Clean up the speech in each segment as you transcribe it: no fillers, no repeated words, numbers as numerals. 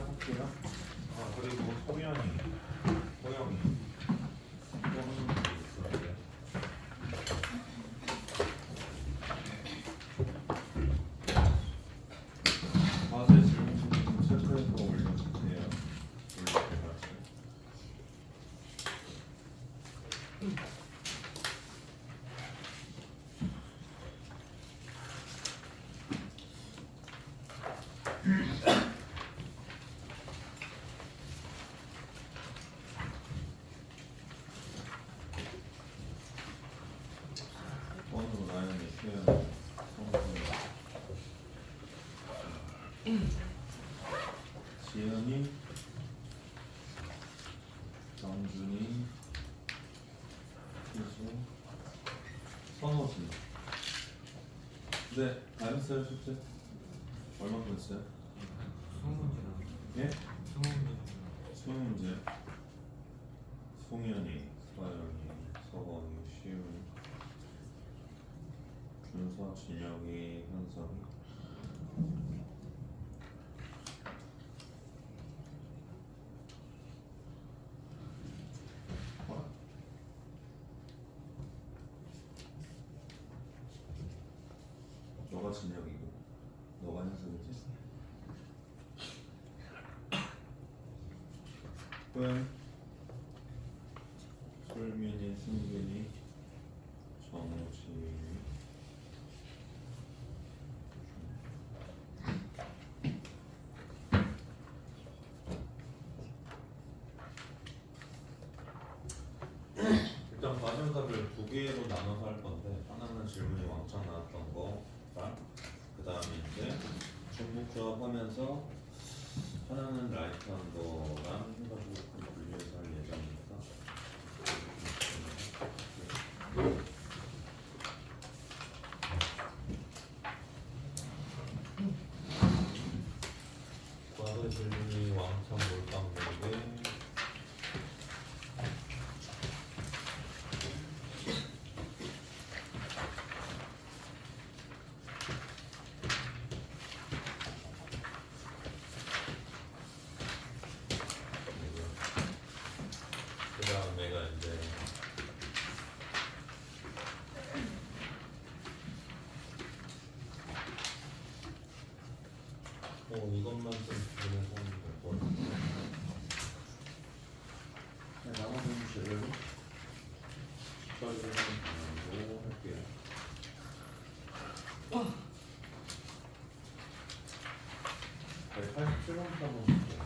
해볼게요. 그리고 소연이, 소영이 또 하는 게 있어요. 과제 질문 좀 체크해서 올려주세요. 올려드려가지고. 원으로 나연이 표현 성공이 지은이 정준이 희수 선호진 네 알았어요 숙제 얼마큼 했어요? 20문제나 예? 20문제 수능 문제 송현이 서연이 서건이 시윤이 준서 진영이 현석이 뭐야? 너가 진혁이고 너가 현석이지? 은 솔민이 승빈이 정우진이 일단 과정답을 두 개로 나눠서 할 건데 하나는 질문이 왕창 나왔던 거랑 그 다음에 이제 중복 조합하면서 하나는 라이트한 거랑 해가지고 분리해서 할 예정이니까 과거 질문이 왕창 몰빵되게 그 다음에가 이제 이것만 좀 보면서 하면 될 것 같아요. 나머지는 제대로 처리를 하고 할게요. 네, 87번부터 한번 볼게요.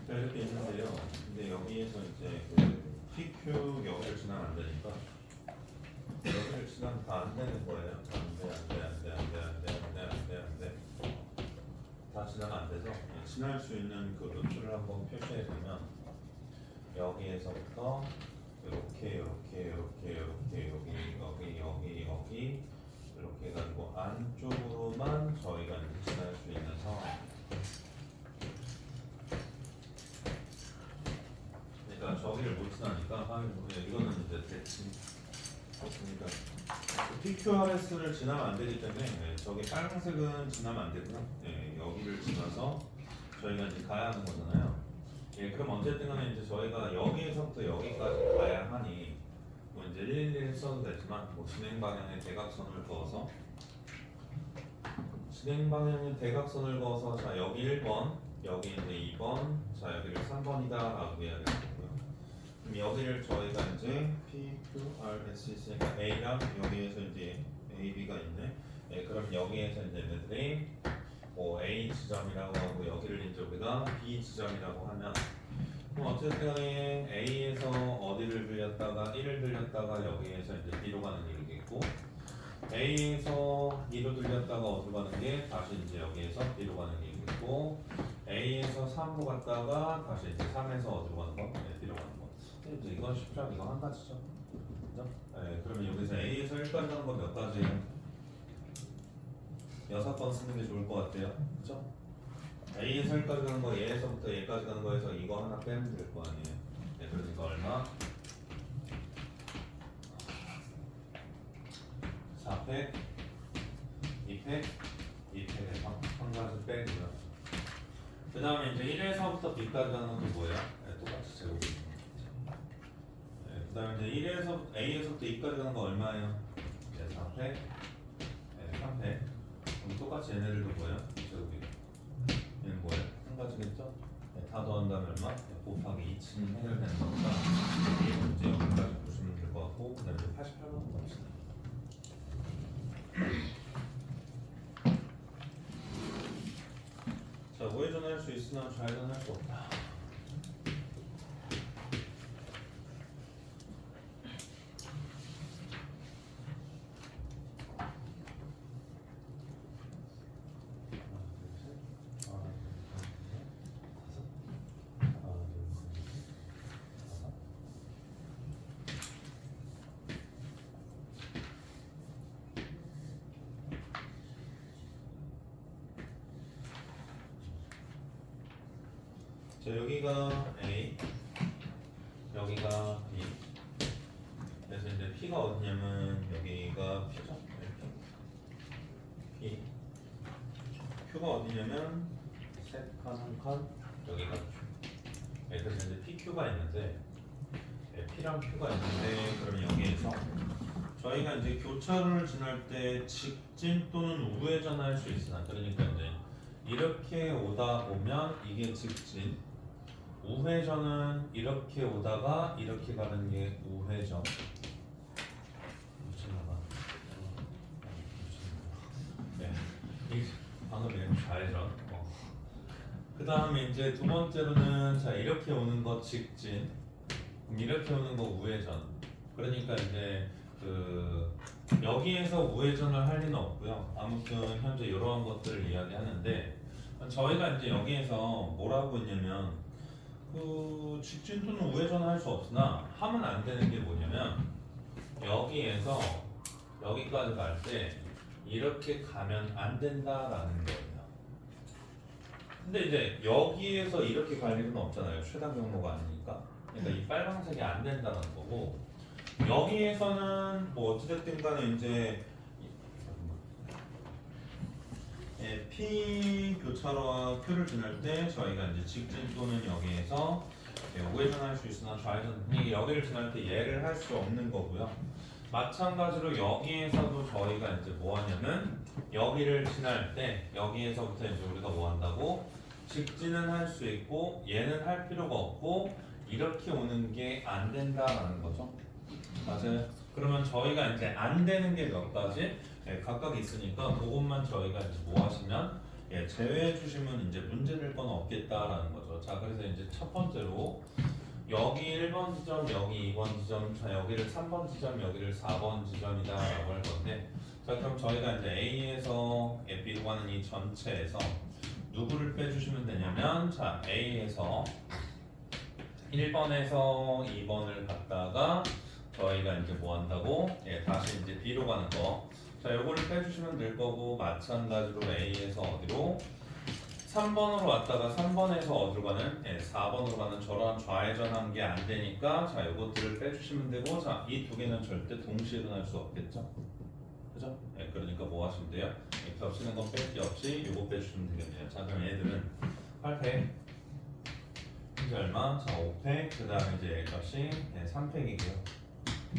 이렇게 있는데요. 근데 여기에서 이제 그 PQ 여기를 지나면 안 되니까 여기를 지나면 다 안 되는 거예요. 안 돼, 안 돼, 안 돼, 안 돼, 안 돼, 안 돼, 안 돼, 안 돼. 다 지나면 안 돼서 지날 수 있는 그 루트를 한번 표시해 두면 여기에서부터 이렇게, 이렇게, 이렇게, 이렇게, 여기, 여기, 여기, 여기 이렇게 해가지고 안쪽으로만 저희가 이제 지날 수 있는 상황입니다. 그러니까 저기를 못 지나니까 이거는 이제 대칭 그러니까 PQRS를 지나면 안 되기 때문에 저기 빨간색은 지나면 안 되고요. 여기를 지나서 저희가 이제 가야 하는 거잖아요. 그럼 어쨌든 간에 이제 저희가 여기에서부터 여기까지 가야 하니 뭐 이제 111 써도 되지만 뭐 진행 방향에 대각선을 그어서 진행 방향에 대각선을 그어서 자 여기 1번 여기 이제 2번 자 여기를 3번이다 라고 이야기하겠고요. 그럼 여기를 저희가 이제 P, Q, R, S 있으니까 A랑 여기에서 이제 A, B가 있네. 그럼 여기에서 이제 얘네들이 뭐 A 지점이라고 하고 여기를 이제 우리가 B 지점이라고 하면 그럼 어쨌든 간에 A에서 어디를 들렸다가 1을 들렸다가 여기에서 이제 B로 가는 일이겠고 A에서 2로 들렸다가 어디로 가는 게 다시 이제 여기에서 B로 가는 게 있고 A에서 3로 갔다가 다시 이제 3에서 어디로 가는 거? 네, B로 가는 거. 근데 이제 이건 쉽죠? 이거 한 가지죠. 그죠? 네, 그러면 여기서 A에서 1까지 가는 건 몇 가지예요? 6번 쓰는 게 좋을 것 같아요. 그죠? A에서 1까지 가는 거 얘에서부터 얘까지 가는 거에서 이거 하나 빼면 될 거 아니에요. 네, 그러니까 얼마? 4팩, 2팩, 2팩에서 한 가지 빼고요. 그 다음에 이제 1에서부터 B까지 가는 것도 뭐예요? 네, 똑같이 제곱이. 네, 그 다음에 이제 A에서부터 E까지 가는 거 얼마예요? 네, 4팩, 네, 3팩. 그럼 똑같이 얘네들도 뭐예요? 제곱이. 얘는 뭐예요? 한 가지겠죠? 네, 다 더한다면 얼마? 네, 곱하기 2층이 해결되는 거니까 이 문제 여기까지 보시면 될 것 같고 그 다음에 88번 갑시다. 자, 우회전할 수 있으나 좌회전할 수 없다. 자, 여기가 A, 여기가 B. 그래서 이제 P가 어디냐면 여기가 P죠. P. Q가 어디냐면 세 칸, 한 칸, 여기가 Q. 네, 그래서 이제 PQ가 있는데, 네, P랑 Q가 있는데, 그러면 여기에서 저희가 이제 교차로를 지날 때 직진 또는 우회전할 수 있으나, 그러니까 이제 이렇게 오다 보면 이게 직진. 우회전은 이렇게 오다가 이렇게 가는 게 우회전. 네, 이 방금 좌회전. 그 다음에 이제 두 번째로는 자 이렇게 오는 거 직진, 이렇게 오는 거 우회전. 그러니까 이제 그 여기에서 우회전을 할 리는 없고요. 아무튼 현재 이러한 것들을 이야기하는데 저희가 이제 여기에서 뭐라고 했냐면. 그 직진 또는 우회전을 할 수 없으나 하면 안 되는 게 뭐냐면 여기에서 여기까지 갈 때 이렇게 가면 안 된다라는 거예요. 근데 이제 여기에서 이렇게 갈 일은 없잖아요. 최단 경로가 아니니까. 그러니까 이 빨간색이 안 된다는 거고 여기에서는 뭐 어찌됐든 간에 이제 P 교차로와 Q를 지날 때 저희가 이제 직진 또는 여기에서 우회전할 수 있으나 좌회전 여기를 지날 때 얘를 할 수 없는 거고요. 마찬가지로 여기에서도 저희가 이제 뭐 하냐면 여기를 지날 때 여기에서부터 이제 우리가 뭐 한다고 직진은 할 수 있고 얘는 할 필요가 없고 이렇게 오는 게 안 된다라는 거죠. 맞아요. 그러면 저희가 이제 안 되는 게 몇 가지? 각각 있으니까 그것만 저희가 이제 뭐 하시면 제외해 주시면 이제 문제 될 건 없겠다라는 거죠. 자, 그래서 이제 첫 번째로 여기 1번 지점, 여기 2번 지점, 자 여기를 3번 지점, 여기를 4번 지점이다라고 할 건데, 자 그럼 저희가 이제 A에서 B로 가는 이 전체에서 누구를 빼주시면 되냐면, 자 A에서 1번에서 2번을 갔다가 저희가 이제 뭐 한다고? 다시 이제 B로 가는 거. 자, 요거를 빼주시면 될 거고, 마찬가지로 A에서 어디로? 3번으로 왔다가 3번에서 어디로 가는? 4번으로 가는 저런 좌회전한 게 안 되니까, 자, 요것들을 빼주시면 되고, 자, 이 두 개는 절대 동시에 일어날 수 없겠죠? 그죠? 그러니까 뭐 하시면 돼요? 겹치는 건 뺄 게 없이 요거 빼주시면 되겠네요. 자, 그럼 얘들은 8팩. 이제 얼마? 자, 5팩. 그 다음에 이제 값이 3팩이고요.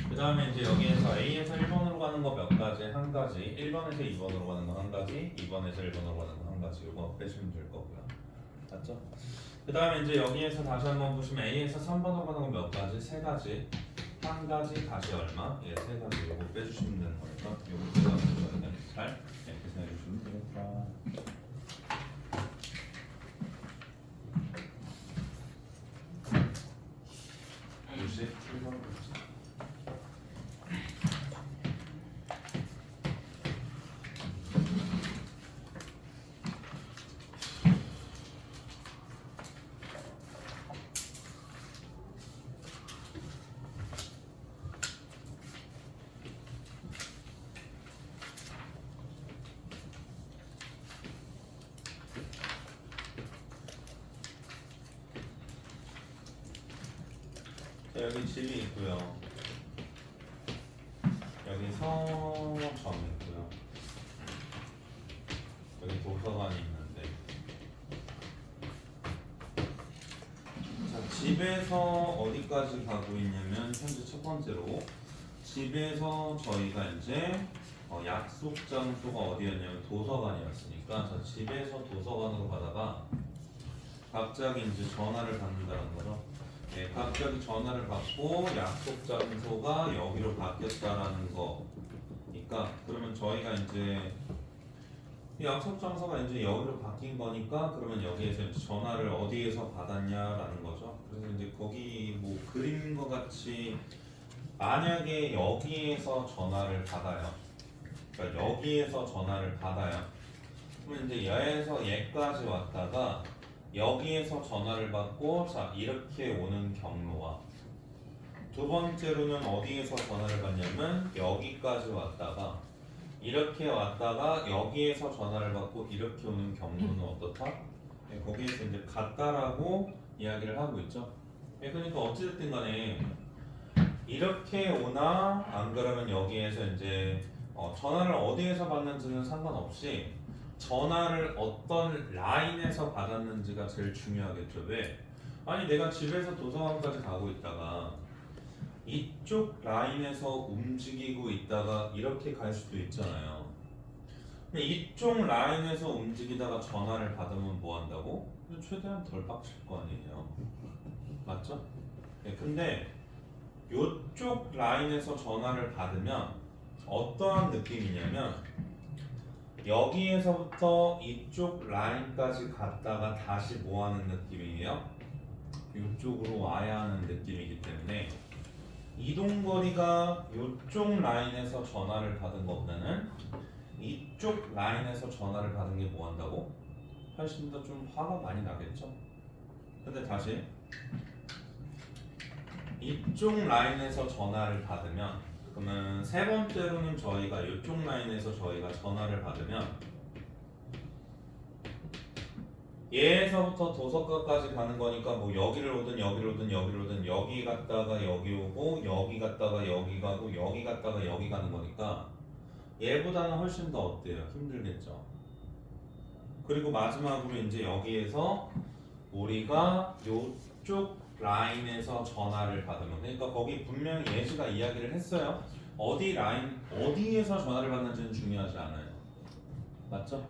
그 다음에 이제 여기에서 A에서 1번으로 가는 거 몇 가지? 한 가지. 1번에서 2번으로 가는 거 한 가지. 2번에서 1번으로 가는 거 한 가지. 이거 빼주면 될 거고요. 맞죠? 그 다음에 이제 여기에서 다시 한번 보시면 A에서 3번으로 가는 거 몇 가지? 세 가지. 한 가지 다시 얼마? 세 가지. 이거 빼주시면 되는 거니까 이거 빼가지고 저희가 잘 계산해 주시면 되겠다. 요시 1번 봅시다. 자, 여기 집이 있고요. 여기 서점이 있고요. 여기 도서관이 있는데, 자, 집에서 어디까지 가고 있냐면 현재 첫 번째로 집에서 저희가 이제 약속 장소가 어디였냐면 도서관이었으니까, 자, 집에서 도서관으로 가다가 갑자기 이제 전화를 받는다는 거죠. 네, 갑자기 전화를 받고 약속 장소가 여기로 바뀌었다라는 거니까, 그러면 저희가 이제 이 약속 장소가 이제 여기로 바뀐 거니까, 그러면 여기에서 이제 전화를 어디에서 받았냐라는 거죠. 그래서 이제 거기 뭐 그림과 같이 만약에 여기에서 전화를 받아요. 그러니까 여기에서 전화를 받아요. 그러면 이제 얘에서 얘까지 왔다가 여기에서 전화를 받고, 자, 이렇게 오는 경로와, 두 번째로는 어디에서 전화를 받냐면 여기까지 왔다가 이렇게 왔다가 여기에서 전화를 받고 이렇게 오는 경로는 어떻다? 네, 거기에서 이제 같다라고 이야기를 하고 있죠. 네, 그러니까 어찌됐든 간에 이렇게 오나 안 그러면 여기에서 이제 전화를 어디에서 받는지는 상관없이 전화를 어떤 라인에서 받았는지가 제일 중요하겠죠. 왜? 아니 내가 집에서 도서관까지 가고 있다가 이쪽 라인에서 움직이고 있다가 이렇게 갈 수도 있잖아요. 근데 이쪽 라인에서 움직이다가 전화를 받으면 뭐 한다고? 최대한 덜 빡칠 거 아니에요. 맞죠? 네, 근데 이쪽 라인에서 전화를 받으면 어떠한 느낌이냐면 여기에서부터 이쪽 라인까지 갔다가 다시 뭐 하는 느낌이에요? 이쪽으로 와야 하는 느낌이기 때문에 이동거리가 이쪽 라인에서 전화를 받은 것보다는 이쪽 라인에서 전화를 받은 게 뭐 한다고? 훨씬 더 좀 화가 많이 나겠죠? 근데 다시 이쪽 라인에서 전화를 받으면, 그러면 세 번째로는 저희가 이쪽 라인에서 저희가 전화를 받으면 얘에서부터 도서관까지 가는 거니까 뭐 여기를 오든 여기를 오든 여기를 오든 여기 갔다가 여기 오고 여기 갔다가 여기 가고 여기 갔다가 여기 가는 거니까 얘보다는 훨씬 더 어때요? 힘들겠죠. 그리고 마지막으로 이제 여기에서 우리가 요쪽 라인에서 전화를 받으면, 그러니까 거기 분명히 예시가 이야기를 했어요. 어디 라인, 어디에서 전화를 받는지는 중요하지 않아요. 맞죠?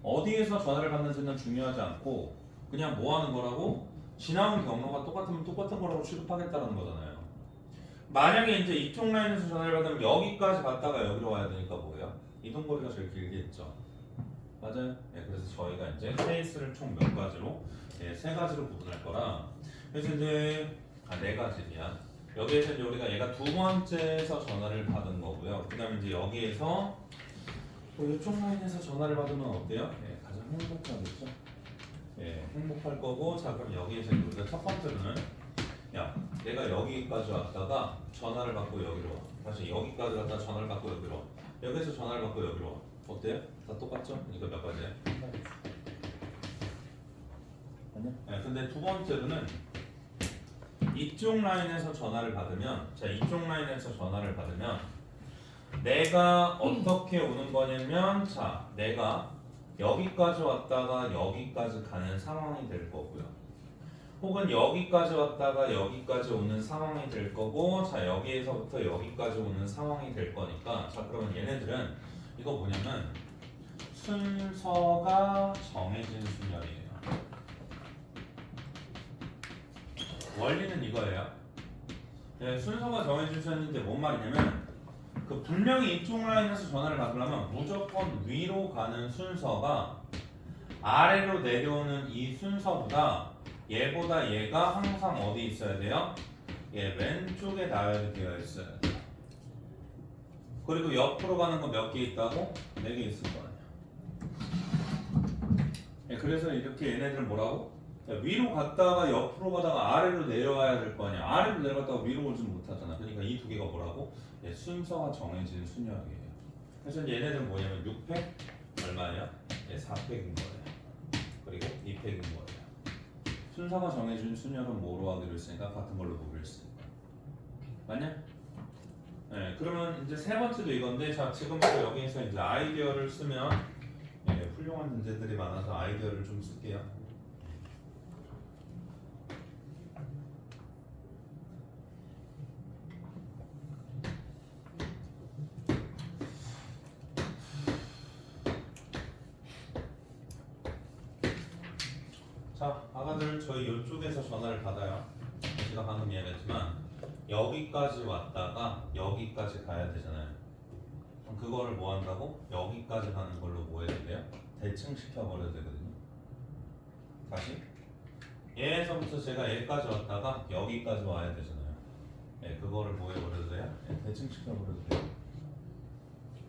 어디에서 전화를 받는지는 중요하지 않고 그냥 뭐 하는 거라고? 지나온 경로가 똑같으면 똑같은 거라고 취급하겠다는 거잖아요. 만약에 이제 이쪽 라인에서 전화를 받으면 여기까지 갔다가 여기로 와야 되니까 뭐예요? 이동거리가 제일 길겠죠. 맞아요? 네, 그래서 저희가 이제 케이스를 총 몇 가지로? 네, 세 가지로 구분할 거라. 그래서 이제 네 가지야. 여기에서 이제 우리가 얘가 두 번째에서 전화를 받은 거고요. 그 다음에 이제 여기에서 이쪽 라인에서 전화를 받으면 어때요? 네, 가장 행복하겠죠? 네, 행복할 거고. 자, 그럼 여기에서 우리가 첫 번째로는 야, 내가 여기까지 왔다가 전화를 받고 여기로 와. 다시 여기까지 왔다가 전화를 받고 여기로 와. 여기서 전화를 받고 여기로 와. 어때요? 다 똑같죠? 이거 몇 가지야? 아니야? 네, 근데 두 번째로는 이쪽 라인에서 전화를 받으면, 자, 이쪽 라인에서 전화를 받으면 내가 어떻게 오는 거냐면, 자, 내가 여기까지 왔다가 여기까지 가는 상황이 될 거고요. 혹은 여기까지 왔다가 여기까지 오는 상황이 될 거고, 자, 여기에서부터 여기까지 오는 상황이 될 거니까, 자, 그러면 얘네들은 이거 뭐냐면 순서가 정해진 순열이에요. 원리는 이거예요. 네, 순서가 정해진 순열인데 뭔 말이냐면, 그 분명히 이쪽 라인에서 전화를 받으려면 무조건 위로 가는 순서가 아래로 내려오는 이 순서보다 얘보다 얘가 항상 어디 있어야 돼요? 얘 왼쪽에 나열이 되어 있어야 돼요. 그리고 옆으로 가는 거 몇 개 있다고? 4개 있을 거 아니야. 네, 그래서 이렇게 얘네들은 뭐라고? 위로 갔다가 옆으로 가다가 아래로 내려와야 될 거 아니야. 아래로 내려갔다가 위로 오지 못하잖아. 그러니까 이 두 개가 뭐라고? 예, 순서가 정해진 순열이에요. 그래서 얘네들은 뭐냐면 6팩 얼마예요? 예, 4팩인 거예요. 그리고 2팩인 거예요. 순서가 정해진 순열은 뭐로 하기로 했으니까 같은 걸로 보기로 했으니까. 맞냐? 네, 그러면 이제 세 번째도 이건데, 자 지금부터 여기에서 이제 아이디어를 쓰면 훌륭한 문제들이 많아서 아이디어를 좀 쓸게요. 자, 아가들 저희 이쪽에서 전화를 받아요. 제가 방금 이야기했지만 여기까지 왔다가 여기까지 가야 되잖아요. 그럼 그거를 뭐 한다고? 여기까지 가는 걸로 뭐 해야 돼요? 대칭시켜 버려야 되거든요. 다시 얘에서부터 제가 얘까지 왔다가 여기까지 와야 되잖아요. 그거를 뭐 해버려도 돼요? 대칭시켜 버려도 돼요.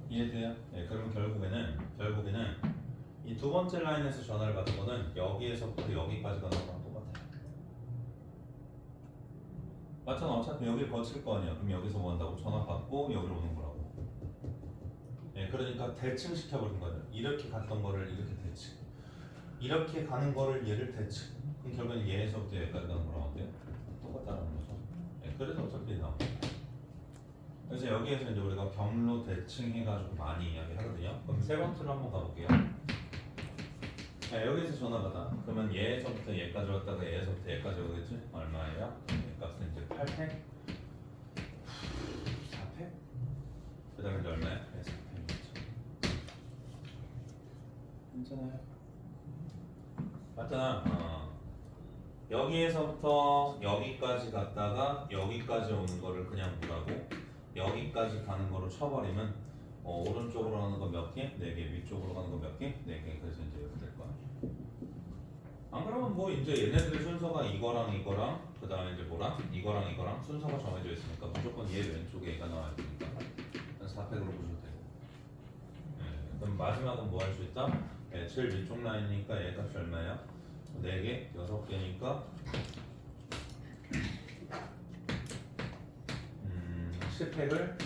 이해돼요? 그러면 결국에는 이 두 번째 라인에서 전화를 받은 거는 여기에서부터 여기까지 가는 거랑 똑같아요. 맞잖아. 어차피 여기를 거칠 거 아니야. 그럼 여기서 뭐 한다고? 전화 받고 여기로 오는 거라고. 그러니까 대칭시켜버린 거예요. 이렇게 갔던 거를 이렇게 대칭. 이렇게 가는 거를 얘를 대칭. 그럼 결국엔 얘에서부터 여기까지 가는 거랑 어때요? 똑같다는 거죠. 그래서 어차피 나옵니다. 그래서 여기에서 이제 우리가 경로 대칭 해가지고 많이 이야기하거든요. 그럼 세 번째로 한번 가볼게요. 여기서 전화 받아. 그러면 얘에서부터 얘까지 왔다가 얘에서부터 얘까지 오겠지? 얼마예요? 얘 값은 이제 8팩, 4팩, 그 다음에 이제 얼마야? 4팩이죠. 괜찮아요? 맞잖아. 여기에서부터 여기까지 갔다가 여기까지 오는 거를 그냥 보라고 여기까지 가는 거로 쳐버리면 오른쪽으로 가는 거 몇 개? 4개. 위쪽으로 가는 거 몇 개? 4개. 그래서 이제 이렇게 될 거야. 안 그러면 뭐 이제 얘네들의 순서가 이거랑 그 다음에 이제 뭐랑 이거랑 순서가 정해져 있으니까 무조건 얘 왼쪽에 얘가 나와야 되니까 4팩으로 보셔도 되고. 그럼 마지막은 뭐 할 수 있다? 제일 위쪽 라인이니까 얘 값이 얼마예요? 4개, 6개니까 10팩을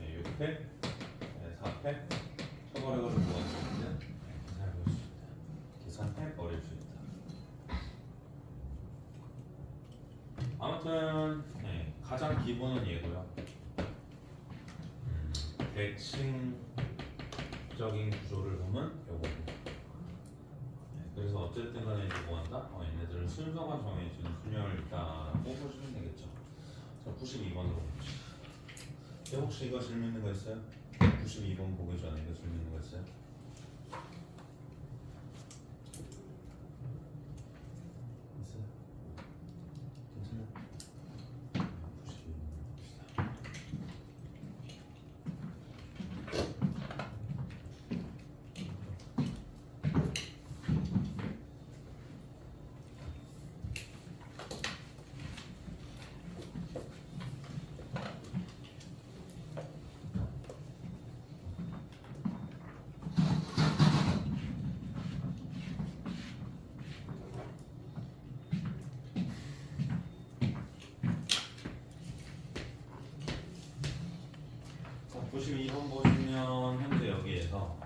6팩, 4팩 쳐버려가지고 뭐 할 수 있냐? 계산해 볼 수 있다. 계산해 버릴 수 있다. 아무튼 가장 기본은 얘고요. 대칭적인 구조를 보면 요거고. 그래서 어쨌든 간에 이제 뭐 한다? 얘네들은 순서가 정해지는 순열을 있다라고 보시면 되겠죠. 자, 92번으로 봅시다. 혹시 이거 질문 있는 거 있어요? 92번 보기 전에 이거 질문 있는 거 있어요? 있어요? 괜찮아요? 92번 봅시다. 자, 92번 보시면 현재 여기에서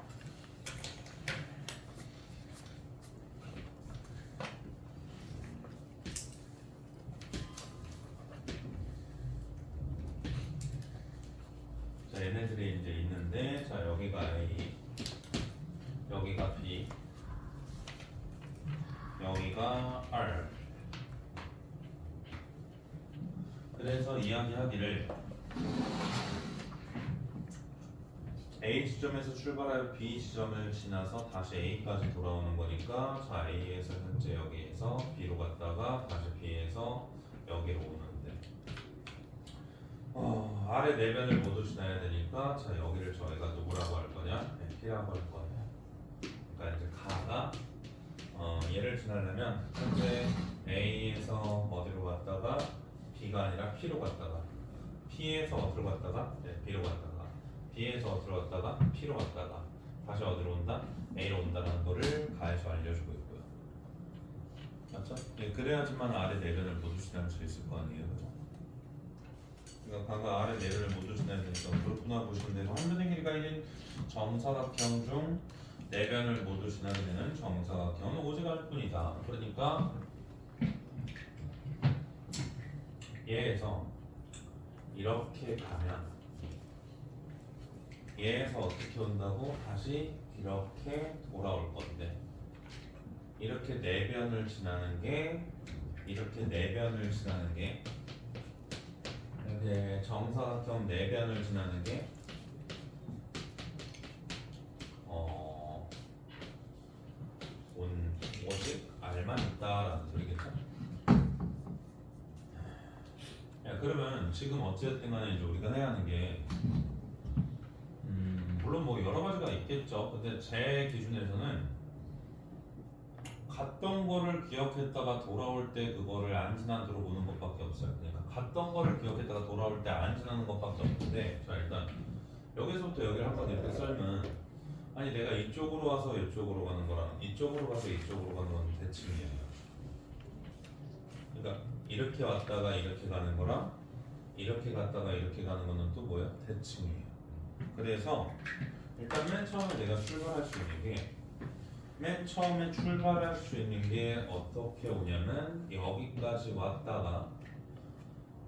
자, 얘네들이 이제 있는데, 자, 여기가 A, 여기가 B, 여기가 R. 그래서 이야기하기를 A 지점에서 출발하여 B 지점을 지나서 다시 A까지 돌아오는 거니까, 자, A에서 현재 여기에서 B로 갔다가 다시 B에서 여기로 오는데, 아래 네 변을 모두 지나야 되니까, 자, 여기를 저희가 누구라고 할 거냐? P라고 할 거예요. 그러니까 이제 가가 얘를 지나려면 현재 A에서 어디로 갔다가 B가 아니라 P로 갔다가, P에서 어디로 갔다가 B로 갔다가, B에서 어디로 갔다가 P로 갔다가 다시 어디로 온다? A로 온다는 거를 가에서 알려주고 있고요. 맞죠? 그래야지만 아래 네 변을 모두 지날 수 있을 거 아니에요, 그죠? 그러니까 가가 아래 네 변을 모두 지나야 되니까 그렇구나 보시면 되고, 한 변의 길이가 있는 정사각형 중 네 변을 모두 지나게 되는 정사각형은 오직할 뿐이다. 그러니까 얘에서 이렇게 가면 얘에서 어떻게 온다고? 다시 이렇게 돌아올 건데 이렇게 내변을 지나는 게 이렇게 내변을 지나는 게 이제 정사각형 내변을 지나는 게 오직 알만 있다라는 소리겠죠? 야, 그러면 지금 어찌됐든 간에 이제 우리가 해야 하는 게 물론 뭐 여러 가지가 있겠죠. 근데 제 기준에서는 갔던 거를 기억했다가 돌아올 때 그거를 안 지나도록 오는 것밖에 없어요. 그러니까 갔던 거를 기억했다가 돌아올 때 안 지나는 것밖에 없는데 자 일단 여기서부터 여기를 한번 이렇게 썰면 아니 내가 이쪽으로 와서 이쪽으로 가는 거랑 이쪽으로 가서 이쪽으로 가는 건 대칭이에요. 그러니까 이렇게 왔다가 이렇게 가는 거랑 이렇게 갔다가 이렇게 가는 거는 또 뭐야? 대칭이에요. 그래서 일단 맨 처음에 내가 출발할 수 있는 게 맨 처음에 출발할 수 있는 게 어떻게 오냐면 여기까지 왔다가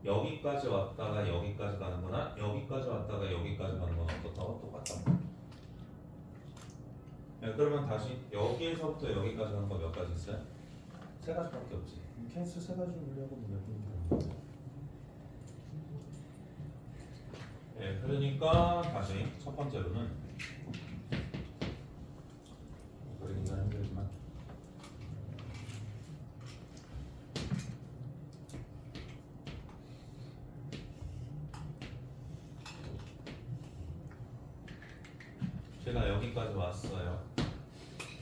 여기까지 왔다가 여기까지 가는 거나 여기까지 왔다가 여기까지 가는 건 어떻다고? 똑같다. 네, 그러면 다시 여기에서부터 여기까지 가는 거 몇 가지 있어요? 세 가지밖에 없지. 캔슬 세 가지 물려고 몇 분? 네, 그러니까 다시 첫 번째로는 그러기가 힘들지만 제가 여기까지 왔어요.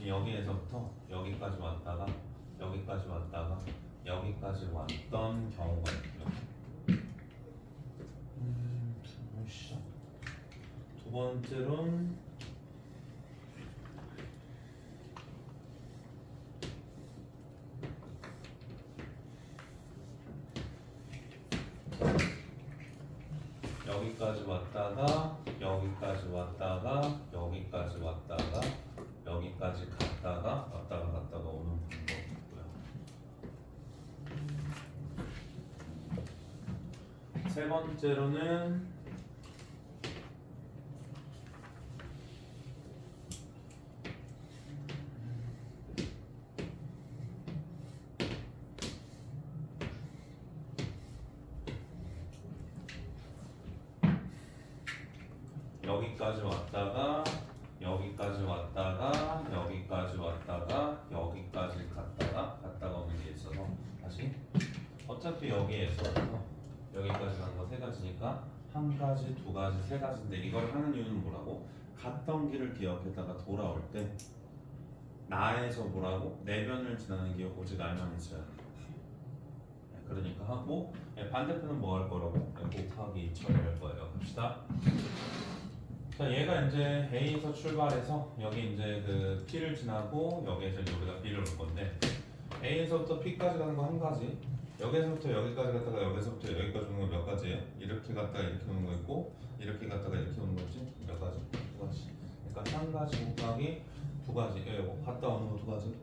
여기에서부터 여기까지 왔다가 여기까지 왔다가 여기까지 왔던 경우가 있고요. 두 번째로는 여기까지 왔다가 여기까지 왔다가 여기까지 왔다가 여기까지 갔다가 왔다가 오는 방법이고요. 세 번째로는 여기까지 왔다가 여기까지 왔다가 여기까지 왔다가 여기까지 갔다가 오는 게 있어서 다시 어차피 여기에서부터 여기까지 가는 거 세 가지니까 한 가지, 두 가지, 세 가지인데 이걸 하는 이유는 뭐라고? 갔던 길을 기억했다가 돌아올 때 나에서 뭐라고? 내변을 지나는 게 오직 알만 있어야 돼. 그러니까 하고 반대편은 뭐 할 거라고? 곱하기 처리할 거예요. 갑시다. 자, 얘가 이제 A에서 출발해서 여기 이제 그 P를 지나고 여기에서 이제 우리가 B를 올 건데 A에서부터 P까지 가는 거 한 가지, 여기서부터 여기까지 갔다가 여기서부터 여기까지 오는 거 몇 가지예요? 이렇게 갔다가 이렇게 오는 거 있고 이렇게 갔다가 이렇게 오는 거 있지? 몇 가지? 두 가지. 그러니까 한 가지 곱하기 두 가지. 여기 갔다 오는 거 두 가지.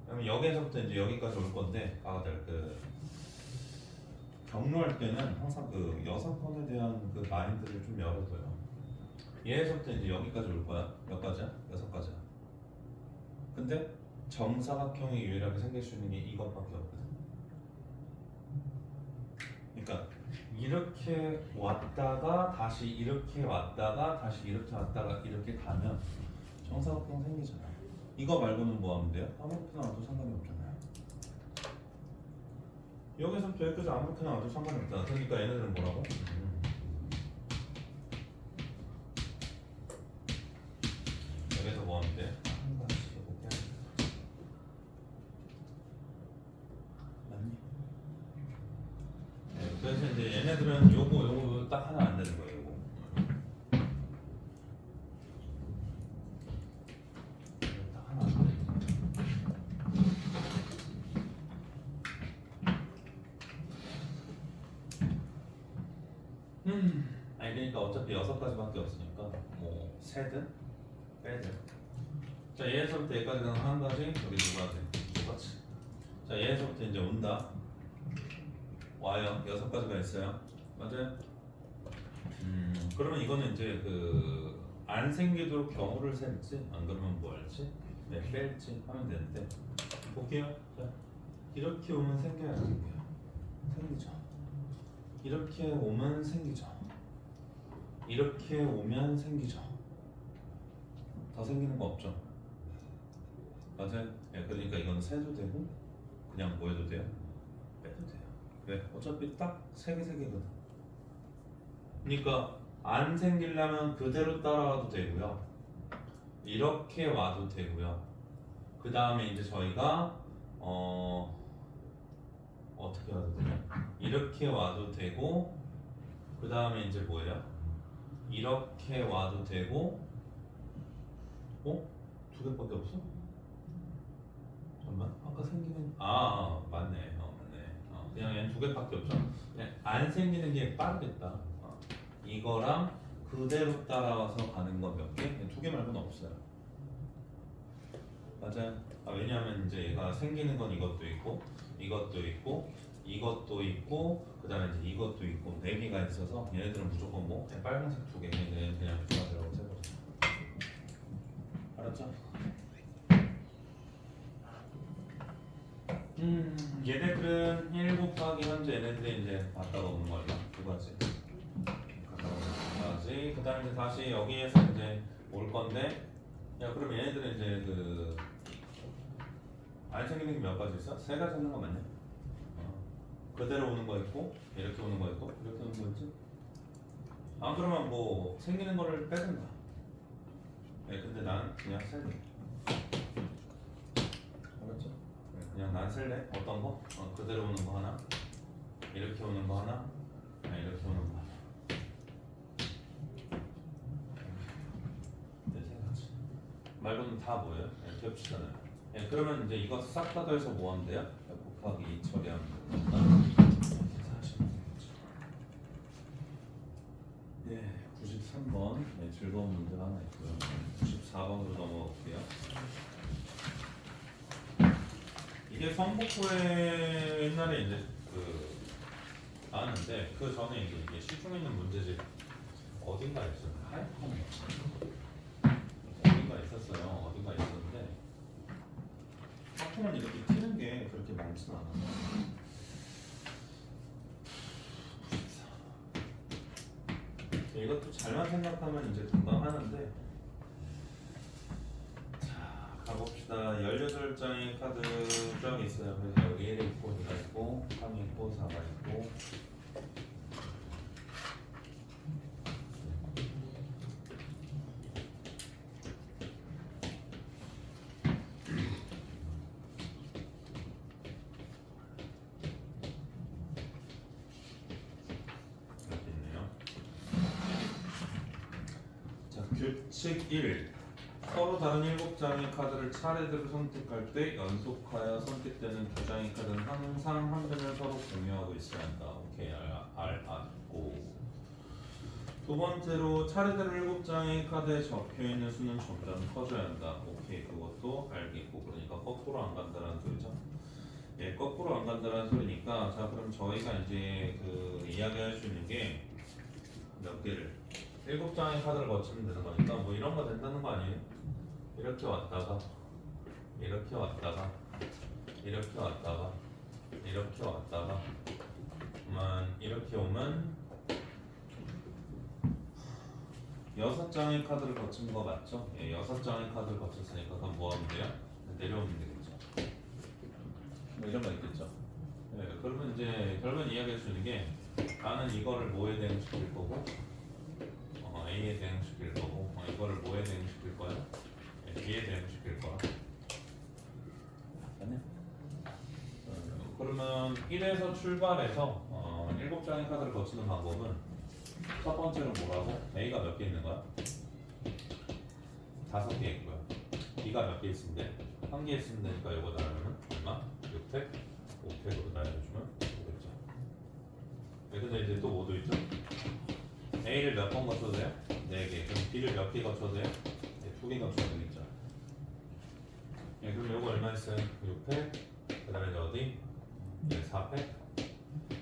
그러면 여기서부터 이제 여기까지 올 건데 아들 그 경로할 때는 항상 그 여성권에 대한 그 마인드를 좀 열어둬요. 얘에서부터 이제 여기까지 올 거야. 몇 가지야? 6가지야. 근데 정사각형이 유일하게 생길 수 있는 게 이것밖에 없거든. 그러니까 이렇게 왔다가 다시 이렇게 왔다가 다시 이렇게 왔다가 이렇게 가면 정사각형 생기잖아. 이거 말고는 뭐 하면 돼요? 아무렇게나 와도 상관이 없잖아요. 여기서부터 여기까지 아무렇게나 와도 상관이 없잖아. 그러니까 얘네들은 뭐라고? 여기서 뭐 하면 돼? 한 가지 해볼게. 맞니? 네, 그래서 이제 얘네들은 요거 딱 하나 안 되는 거예요. 요거. 딱 하나 안 되는 거예요. 아니 그러니까 어차피 6가지밖에 없으니까 뭐 세든 빼든. 자 얘에서부터 여기까지 가는 한 가지, 여기 두 가지 똑같이. 자 얘에서부터 이제 온다. 와요. 6가지가 있어요. 맞아요? 그러면 이거는 이제 그 안 생기도록 경우를 셀지 안 그러면 뭐 할지 네, 뺄지 하면 되는데 볼게요. 자, 이렇게 오면 생겨야 생겨요. 생기죠. 이렇게 오면 생기죠. 이렇게 오면 생기죠. 더 생기는 거 없죠. 맞아요. 예, 그러니까 이건 세도 되고 그냥 뭐 해도 돼요? 빼도 돼요. 왜? 어차피 딱 세 개거든. 그러니까 안 생기려면 그대로 따라와도 되고요. 이렇게 와도 되고요. 그 다음에 이제 저희가 어떻게 와도 되냐? 이렇게 와도 되고 그 다음에 이제 뭐예요? 이렇게 와도 되고 두 개밖에 없어? 잠깐만 아까 생기는 맞네 그냥 얘는 두 개밖에 없죠. 그냥 안 생기는 게 빠르겠다. 이거랑 그대로 따라와서 가는 거 몇 개? 두 개 말고는 없어요. 맞아요. 왜냐하면 이제 얘가 생기는 건 이것도 있고 이것도 있고 이것도 있고 그 다음에 이제 이것도 있고 네 개가 있어서 얘네들은 무조건 뭐 빨간색 두 개 그냥 두 가지라고 세보자. 알았죠? 얘네들은 1 곱하기 현재 얘네들이 이제 갖다가 오는 거야. 두 가지. 그 다음에 이제 다시 여기에서 이제 올 건데 야 그럼 얘네들은 이제 그 안 생기는 게 몇 가지 있어? 세 가지 있는 거 맞냐? 그대로 오는 거 있고 이렇게 오는 거 있고 이렇게 오는 거 있지? 안 그러면 뭐 생기는 거를 빼든가. 네, 근데 난 그냥 셀래. 알았죠? 네, 그냥 난 셀래. 어떤 거? 그대로 오는 거 하나 이렇게 오는 거 하나 이렇게 오는 거 하나 네, 세 가지 말고는 다 뭐예요? 이렇게 합치잖아요. 네, 그러면 이제 이거 싹 다 더해서 뭐 하면 돼요? 곱하기 2 처리하면 되니까 이렇게 하시면 되겠죠. 네, 93번 네, 즐거운 문제가 하나 있고요. 94번으로 넘어갈게요. 이게 성북구에 옛날에 이제 그 나왔는데 그 전에 이제 이게 시중에 있는 문제집 어딘가 있었어요. 하이콘 어딘가 있었어요. 어딘가 있었는데 하이콘은 이렇게 튀는 게 그렇게 많지는 않아요. 이것도 잘만 생각하면 이제 금방 하는데 자 가봅시다. 18장의 카드 쫙 있어요. 그래서 여기 1이 있고 2가 있고 3이 있고 4가 있고 이렇게 있네요. 자 규칙 1 서로 다른 7장의 카드를 차례대로 선택할 때 연속하여 선택되는 두 장의 카드는 항상 한 변을 서로 공유하고 있어야 한다. 오케이, 알았고. 두 번째로 차례대로 7장의 카드에 적혀있는 수는 점점 커져야 한다. 오케이, 그것도 알겠고. 그러니까 거꾸로 안 간다는 소리죠. 예, 거꾸로 안 간다는 소리니까 자 그럼 저희가 이제 그 이야기할 수 있는 게 몇 개를 7장의 카드를 거치면 되는 거니까 뭐 이런 거 된다는 거 아니에요? 이렇게 왔다가 이렇게 왔다가 이렇게 왔다가 이렇게 왔다가 이렇게 오면 6장의 카드를 거친 거 맞죠? 예, 6장의 카드를 거쳤으니까 그럼 뭐 하면 돼요? 내려오면 되겠죠. 뭐 이런 거 있겠죠. 예, 그러면 이제 결국은 이야기할 수 있는 게 나는 이거를 뭐에 대응시킬 거고 A에 대응시킬 거고 이거를 뭐에 대응시킬 거야? B에 대응시킬 거야. 맞냐? 그러면 1에서 출발해서 7장의 카드를 거치는 방법은 첫 번째로 뭐라고? A가 몇 개 있는 거야? 5개 있고요. B가 몇 개 있으면 돼? 1개 있으면 되니까 이거 나누면 얼마? 600? 500으로 나눠주면 되겠죠. 근데 이제 또 뭐도 있죠? A를 몇 번 거쳐도 돼요? 4개. 그럼 B를 몇 개 거쳐도 돼요? 2개 거쳐도 되겠죠. 예, 그럼 요거 얼마 있어요? 600. 그 다음에 이제 어디? 400.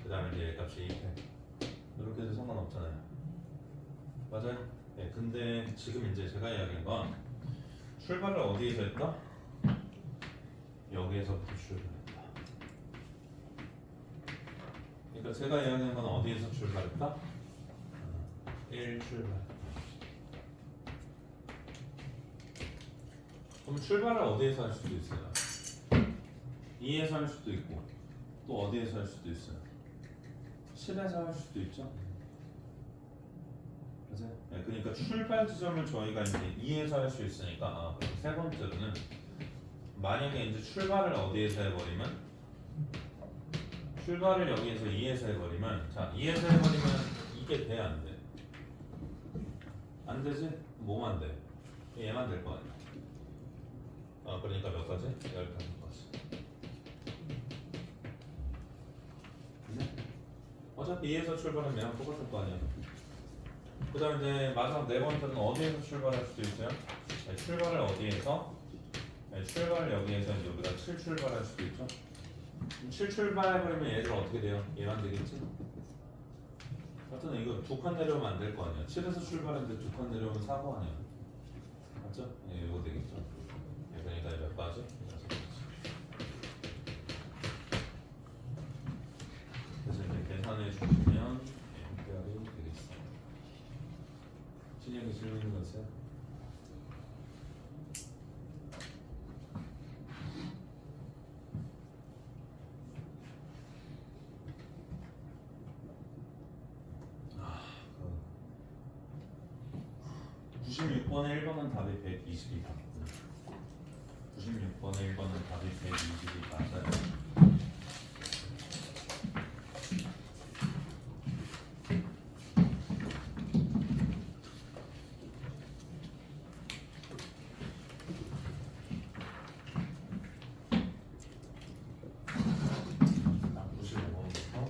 그 다음에 이제 값이 200. 이렇게 해도 상관없잖아요. 맞아요. 네, 근데 지금 이제 제가 이야기한 건 출발을 어디에서 했다? 여기에서부터 출발했다. 그러니까 제가 이야기한 건 어디에서 출발했다? 1 출발했다. 그럼 출발을 어디에서 할 수도 있어요? 2에서 할 수도 있고 또 어디에서 할 수도 있어요? 10에서 할 수도 있죠. 맞아요. 네, 그러니까 출발 지점을 저희가 이제 2에서 할 수 있으니까 그럼 세 번째로는 만약에 이제 출발을 어디에서 해버리면 출발을 여기에서 2에서 해버리면 자 2에서 해버리면 이게 돼 안 돼? 안 되지? 뭐만 돼? 얘만 될 거 아니야. 그러니까 몇 가지? 15가지. 그지? 어차피 2에서 출발하면 얘랑 똑같을 거 아니야. 그 다음 이제 마지막 네 번째는 어디에서 출발할 수도 있어요? 네, 출발을 어디에서? 네, 출발을 여기에서 이제 우리가 7 출발할 수도 있죠. 7 출발해버리면 얘들 어떻게 돼요? 얘만 되겠지? 하여튼 이거 2칸 내려오면 안 될 거 아니야. 7에서 출발했는데 2칸 내려오면 사고 아니야. 맞죠? 네, 이거 되겠죠. 네, 그러니까 몇 가지? 6가지. 그래서 이렇게 계산해 주시면 대학이 되겠어요. 신영이 질문 있는 거 있어요? 그 96번에 1번은 답이 120이 맞거든요. 96번에 1번은 답이 120이 맞아요. 자, 95번부터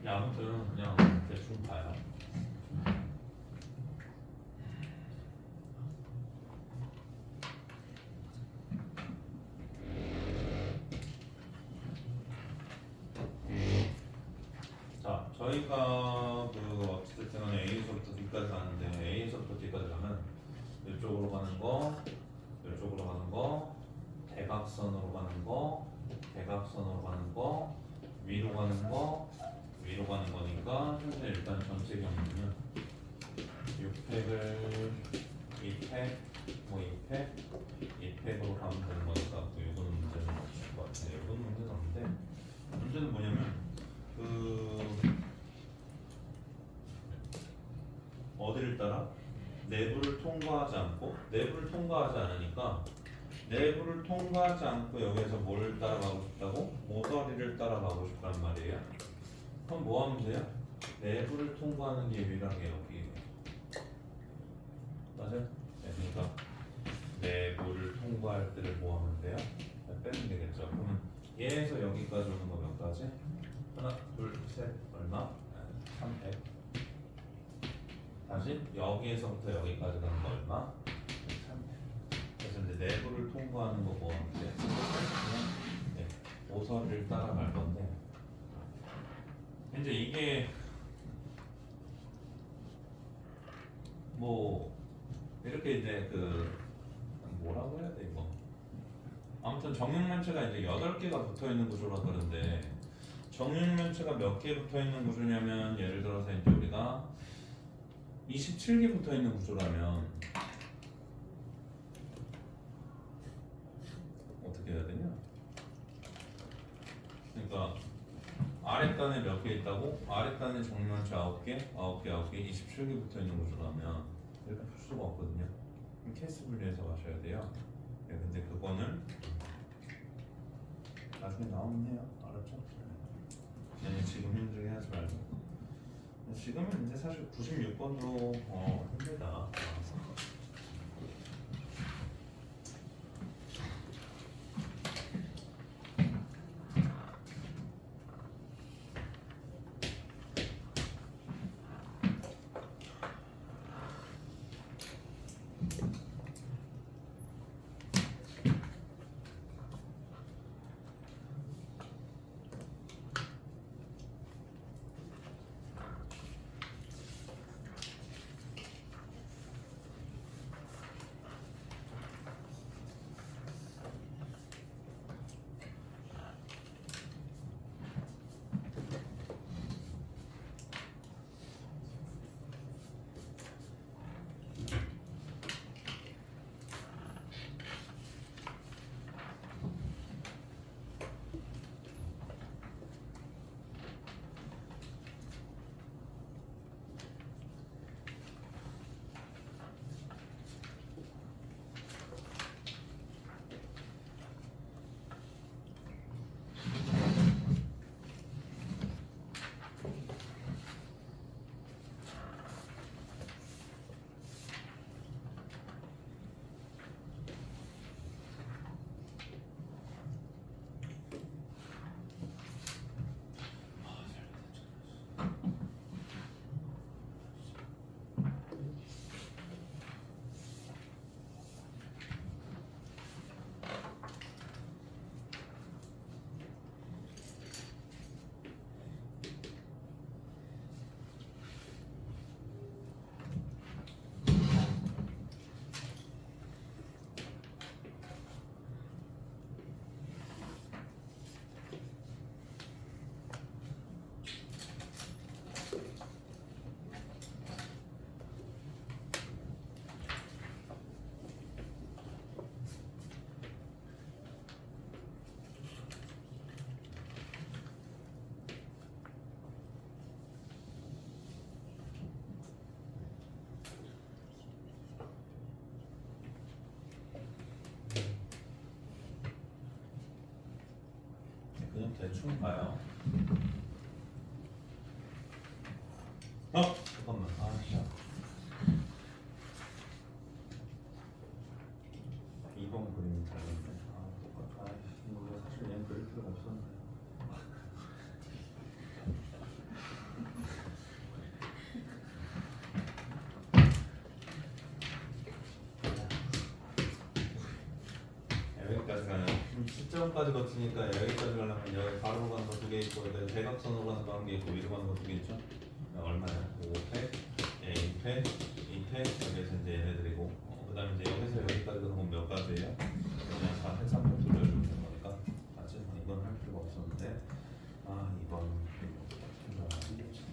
아무튼 그냥 대충 봐요. 자, 저희가 그 어쨌든 간에 A에서부터 D까지 가는데 A에서부터 D까지 가면 이쪽으로 가는 거, 이쪽으로 가는 거, 대각선으로 가는 거, 대각선으로 가는 거, 위로 가는 거, 위로 가는 거니까 현재 일단 전체 경우는 6팩을 2팩, 뭐 2팩, 2팩으로 가면 되는 거니까 또 이거는 문제는 없을 것 같아요. 이건 문제는 없는데 문제는 뭐냐면 내부를 통과하지 않으니까 내부를 통과하지 않고 여기에서 뭘 따라가고 싶다고? 모서리를 따라가고 싶단 말이에요. 그럼 뭐 하면 돼요? 내부를 통과하는 게 유일한 게 여기예요. 맞아요? 네, 그러니까 내부를 통과할 때를 뭐 하면 돼요? 빼면 되겠죠. 그러면 얘에서 여기까지 오는 거 몇 가지? 하나, 둘, 셋, 얼마? 300. 다시 여기에서부터 여기까지 가는 거 얼마? 300. 그래서 이제 내부를 통과하는 거 뭐 하면 돼? 네, 모서리를 따라갈 건데 이제 이게 뭐 이렇게 이제 그 뭐라고 해야 돼 이거 아무튼 정육면체가 이제 8개가 붙어있는 구조라 그러는데 정육면체가 몇 개 붙어있는 구조냐면 예를 들어서 이제 우리가 27개 붙어있는 구조라면 어떻게 해야 되냐? 그러니까 아랫단에 몇 개 있다고? 아랫단에 정육면체 9개, 9개, 27개 붙어있는 구조라면 이렇게 풀 수가 없거든요. 그럼 케이스 분리해서 가셔야 돼요. 네, 근데 그거는 나중에 나오면 해요. 알았죠? 네, 지금 힘들게 하지 말고. 지금은 이제 사실 96번으로 힘들다. 그냥 대충 봐요. 잠깐만. 씨. 2번 그림이 다른데. 똑같아. 이거 사실 얘는 그릴 필요가 없었는데. 여기까지 가요. 시점까지 거치니까 여기까지 가려면 여기 가로로 가는 거 2개 있고 여기 대각선으로 가는 거 1개 있고 위로 가는 거 2개 있죠? 얼마야? 5팩, 2팩, 2팩 여기에서 이제 얘네들이고 그 다음에 이제 여기서 여기까지 가는 건 몇 가지예요? 그냥 4팩, 3팩 돌려주면 되는 거니까 맞지? 이건 할 필요가 없었는데 2번 생각하시겠지?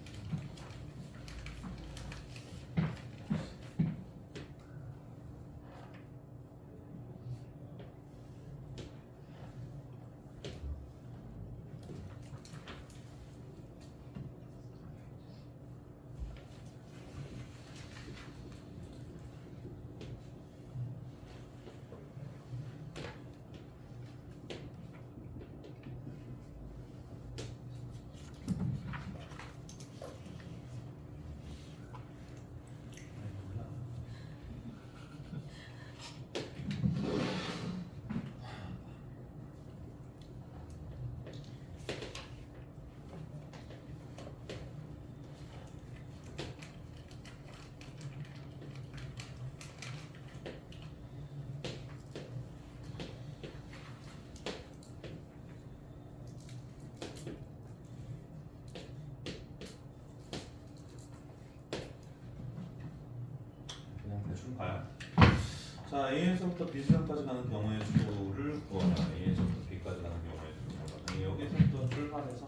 자, A에서부터 B 지점까지 가는 경우의 수를 구하라. A에서부터 B까지 가는 경우의 수를 구하라. 여기서부터 출발해서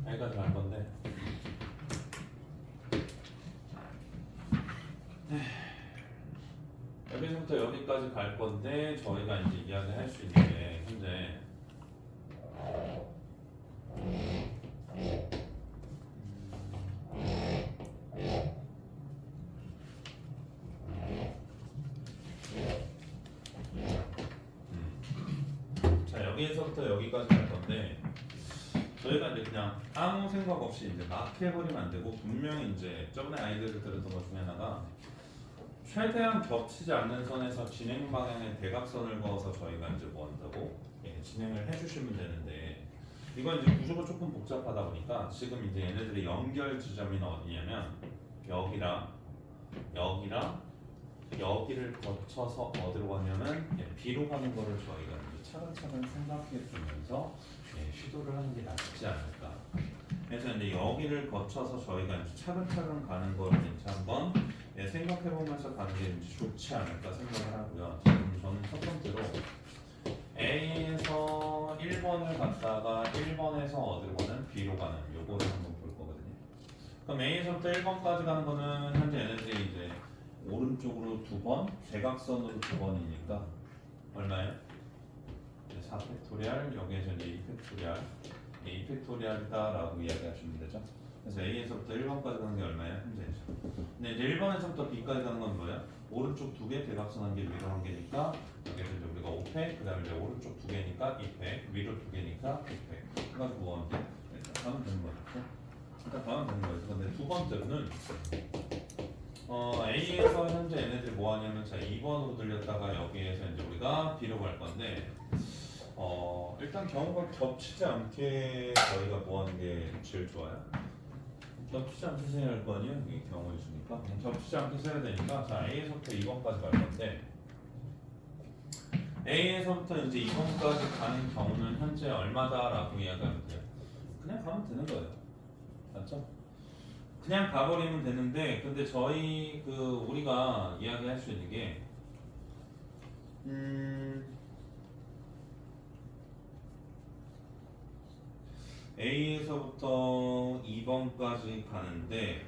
A까지 갈 건데 여기서부터 여기까지 갈 건데 저희가 이제 이야기할 수 있는 게 현재 자, 여기에서부터 여기까지 갈 건데 저희가 이제 그냥 아무 생각 없이 이제 막 해버리면 안 되고 분명히 이제 저번에 아이들을 들었던 것 중에 하나가 최대한 겹치지 않는 선에서 진행 방향의 대각선을 그어서 저희가 이제 뭐 한다고 진행을 해주시면 되는데 이건 이제 구조가 조금 복잡하다 보니까 지금 이제 얘네들의 연결 지점이 어디냐면 여기랑 여기를 거쳐서 어디로 가냐면 B로 가는 거를 저희가 이제 차근차근 생각해 주면서 시도를 하는 게 낫지 않을까. 그래서 이제 여기를 거쳐서 저희가 이제 차근차근 가는 거를 이제 한번 생각해 보면서 가는 게 이제 좋지 않을까 생각을 하고요. 지금 저는 첫 번째로 A에서 1번을 갔다가 1번에서 어디로 가는 B로 가는 요거를 한번 볼 거거든요. 그럼 A에서부터 1번까지 가는 거는 현재 얘네들이 이제 오른쪽으로 2번, 대각선으로 2번이니까 얼마예요? 4팩토리얼, 여기에서 이제 2팩토리얼이다 라고 이야기하시면 되죠. 그래서 A에서부터 1번까지 가는 게 얼마예요? 현재. 근데 이제 1번에서부터 B까지 가는 건 뭐예요? 오른쪽 2개, 대각선 1개, 위로 1개니까 여기서 이제 우리가 5팩, 그 다음에 이제 오른쪽 2개니까 2팩, 위로 2개니까 2팩. 그래가지고 뭐 하면 돼? 일단 가면 되는 거죠. 일단 가면 되는 거예요. 근데 두 번째로는 A에서 현재 얘네들이 뭐 하냐면 자 2번으로 들렸다가 여기에서 이제 우리가 B로 갈 건데 일단 경우가 겹치지 않게 저희가 뭐 하는 게 제일 좋아요? 겹치지 않게 세야 할 거 아니에요? 이게 경우의 수니까 겹치지 않게 세야 되니까 자 A에서부터 2번까지 갈 건데 A에서부터 이제 2번까지 가는 경우는 현재 얼마다라고 이야기하면 돼요? 그냥 가면 되는 거예요. 맞죠? 그냥 가버리면 되는데 근데 저희 우리가 이야기할 수 있는 게 A에서부터 2번까지 가는데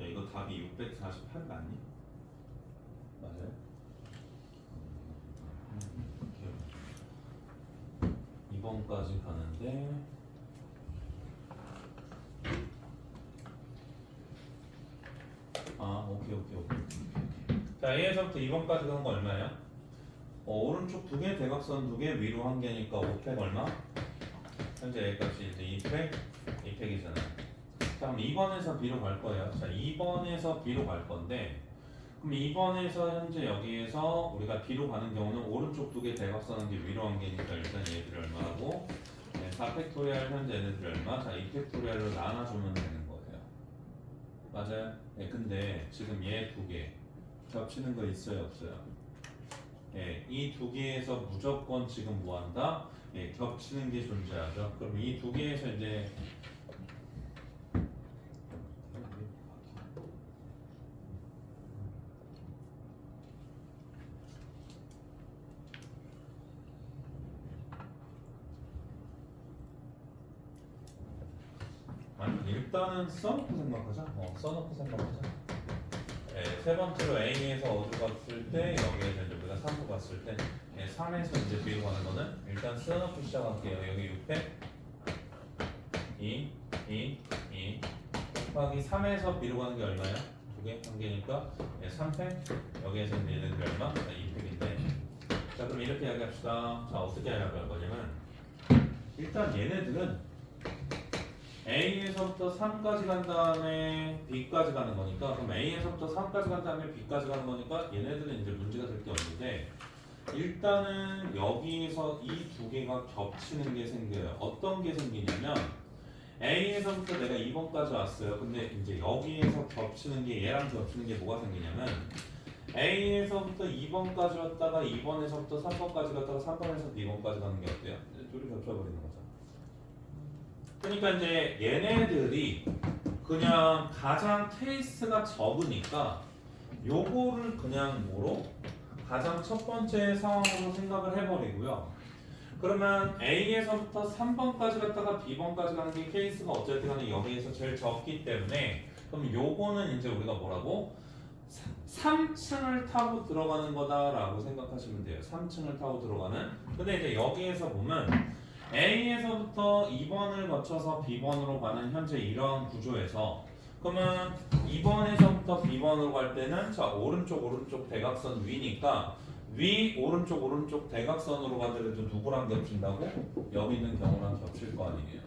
야, 이거 답이 648 맞니? 맞아요? 2번까지 가는데 오케이. 자, A에서부터 2번까지 가는 거 얼마예요? 오른쪽 2개, 대각선 2개, 위로 1개니까 5팩 얼마? 현재 A값이 이제 2팩이잖아요. 자, 그럼 2번에서 B로 갈 거예요. 자, 2번에서 B로 갈 건데 그럼 2번에서 현재 여기에서 우리가 B로 가는 경우는 오른쪽 2개, 대각선 1개, 위로 1개니까 일단 얘들이 얼마고 4팩토리얼 현재 얘네들이 얼마? 자, 2팩토리얼로 나눠주면 되는 거예요. 맞아요? 근데 지금 얘 2개 겹치는 거 있어요, 없어요? 이 2개에서 무조건 지금 뭐한다? 겹치는 게 존재하죠. 그럼 이 2개에서 이제 일단은 써놓고 생각하자. 써놓고 생각하자. 세 번째로 A에서 어디로 갔을 때 여기에서 이제 우리가 3로 갔을 때 3에서 이제 B로 가는 거는 일단 써놓고 시작할게요. 여기 600 2 곱하기 3에서 B로 가는 게 얼마야? 2개? 1개니까 3팩 여기에서 이제 얘네들이 얼마? 2팩인데 자 그럼 이렇게 이야기합시다. 자 어떻게 이야기할 거냐면 일단 얘네들은 A에서부터 3까지 간 다음에 B까지 가는 거니까 그럼 A에서부터 3까지 간 다음에 B까지 가는 거니까 얘네들은 이제 문제가 될 게 없는데 일단은 여기에서 이 2개가 겹치는 게 생겨요. 어떤 게 생기냐면 A에서부터 내가 2번까지 왔어요. 근데 이제 여기에서 겹치는 게 얘랑 겹치는 게 뭐가 생기냐면 A에서부터 2번까지 왔다가 2번에서부터 3번까지 갔다가 3번에서 2번까지 가는 게 어때요? 둘이 겹쳐버리는 거죠. 그러니까 이제 얘네들이 그냥 가장 케이스가 적으니까 요거를 그냥 뭐로 가장 첫 번째 상황으로 생각을 해버리고요. 그러면 A에서부터 3번까지 갔다가 B번까지 가는 게 케이스가 어쨌든 간에 여기에서 제일 적기 때문에 그럼 요거는 이제 우리가 뭐라고 3층을 타고 들어가는 거다라고 생각하시면 돼요. 3층을 타고 들어가는. 근데 이제 여기에서 보면 A에서부터 2번을 거쳐서 B번으로 가는 현재 이러한 구조에서 그러면 2번에서부터 B번으로 갈 때는 자 오른쪽 대각선 위니까 위 오른쪽 대각선으로 가더라도 누구랑 겹친다고? 여기 있는 경우랑 겹칠 거 아니에요.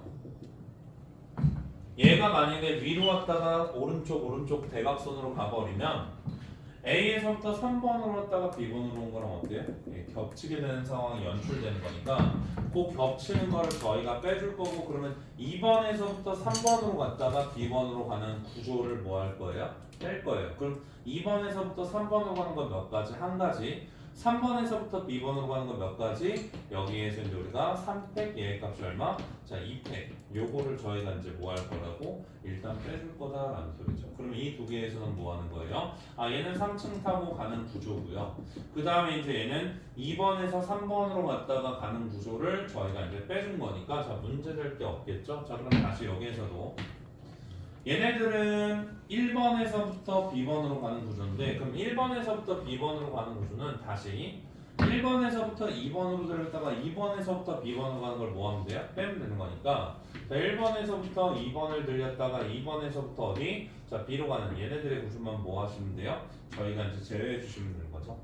얘가 만약에 위로 왔다가 오른쪽 대각선으로 가버리면 A에서부터 3번으로 갔다가 B번으로 온 거랑 어때요? 예, 겹치게 되는 상황이 연출되는 거니까 꼭 겹치는 거를 저희가 빼줄 거고 그러면 2번에서부터 3번으로 갔다가 B번으로 가는 구조를 뭐 할 거예요? 뺄 거예요. 그럼 2번에서부터 3번으로 가는 건 몇 가지? 한 가지. 3번에서부터 B번으로 가는 건 몇 가지? 여기에서 이제 우리가 3팩 얘의 값이 얼마? 자 2팩 요거를 저희가 이제 뭐 할 거라고? 일단 빼줄 거다라는 소리죠. 그럼 이 두 개에서는 뭐 하는 거예요? 아 얘는 3층 타고 가는 구조고요. 그 다음에 이제 얘는 2번에서 3번으로 갔다가 가는 구조를 저희가 이제 빼준 거니까 자 문제 될 게 없겠죠? 자 그럼 다시 여기에서도 얘네들은 1번에서부터 B번으로 가는 구조인데 그럼 1번에서부터 B번으로 가는 구조는 다시 1번에서부터 2번으로 들렸다가 2번에서부터 B번으로 가는 걸 뭐 하면 돼요? 빼면 되는 거니까 자 1번에서부터 2번을 들렸다가 2번에서부터 어디? 자 B로 가는 얘네들의 구조만 뭐 하시면 돼요? 저희가 이제 제외해 주시면 되는 거죠.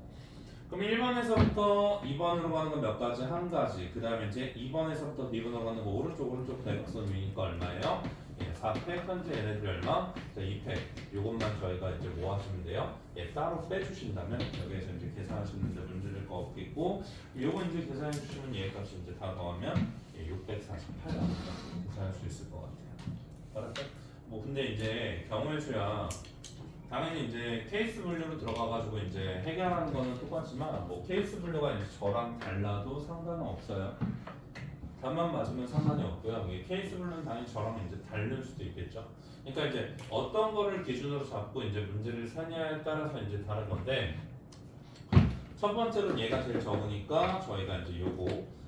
그럼 1번에서부터 2번으로 가는 건 몇 가지? 한 가지. 그 다음에 이제 2번에서부터 B번으로 가는 거 오른쪽 대각선 위니까 얼마예요? 예, 4팩 현재 얘네들이 얼마? 자 2팩 요것만 저희가 이제 뭐 하시면 돼요? 예, 따로 빼주신다면 여기에서 이제 계산하시는데 문제될 거 없겠고 요거 이제 계산해 주시면 얘 값이 이제 다 더하면 예, 648 나옵니다. 계산할 수 있을 것 같아요. 알았죠? 뭐 근데 이제 경우의 수야 당연히 이제 케이스 분류로 들어가가지고 이제 해결하는 거는 똑같지만 뭐 케이스 분류가 이제 저랑 달라도 상관은 없어요. 답만 맞으면 상관이 없고요. 이게 케이스 분류는 당연히 저랑 이제 다를 수도 있겠죠. 그러니까 이제 어떤 거를 기준으로 잡고 이제 문제를 사냐에 따라서 이제 다른 건데 첫 번째로는 얘가 제일 적으니까 저희가 이제 요거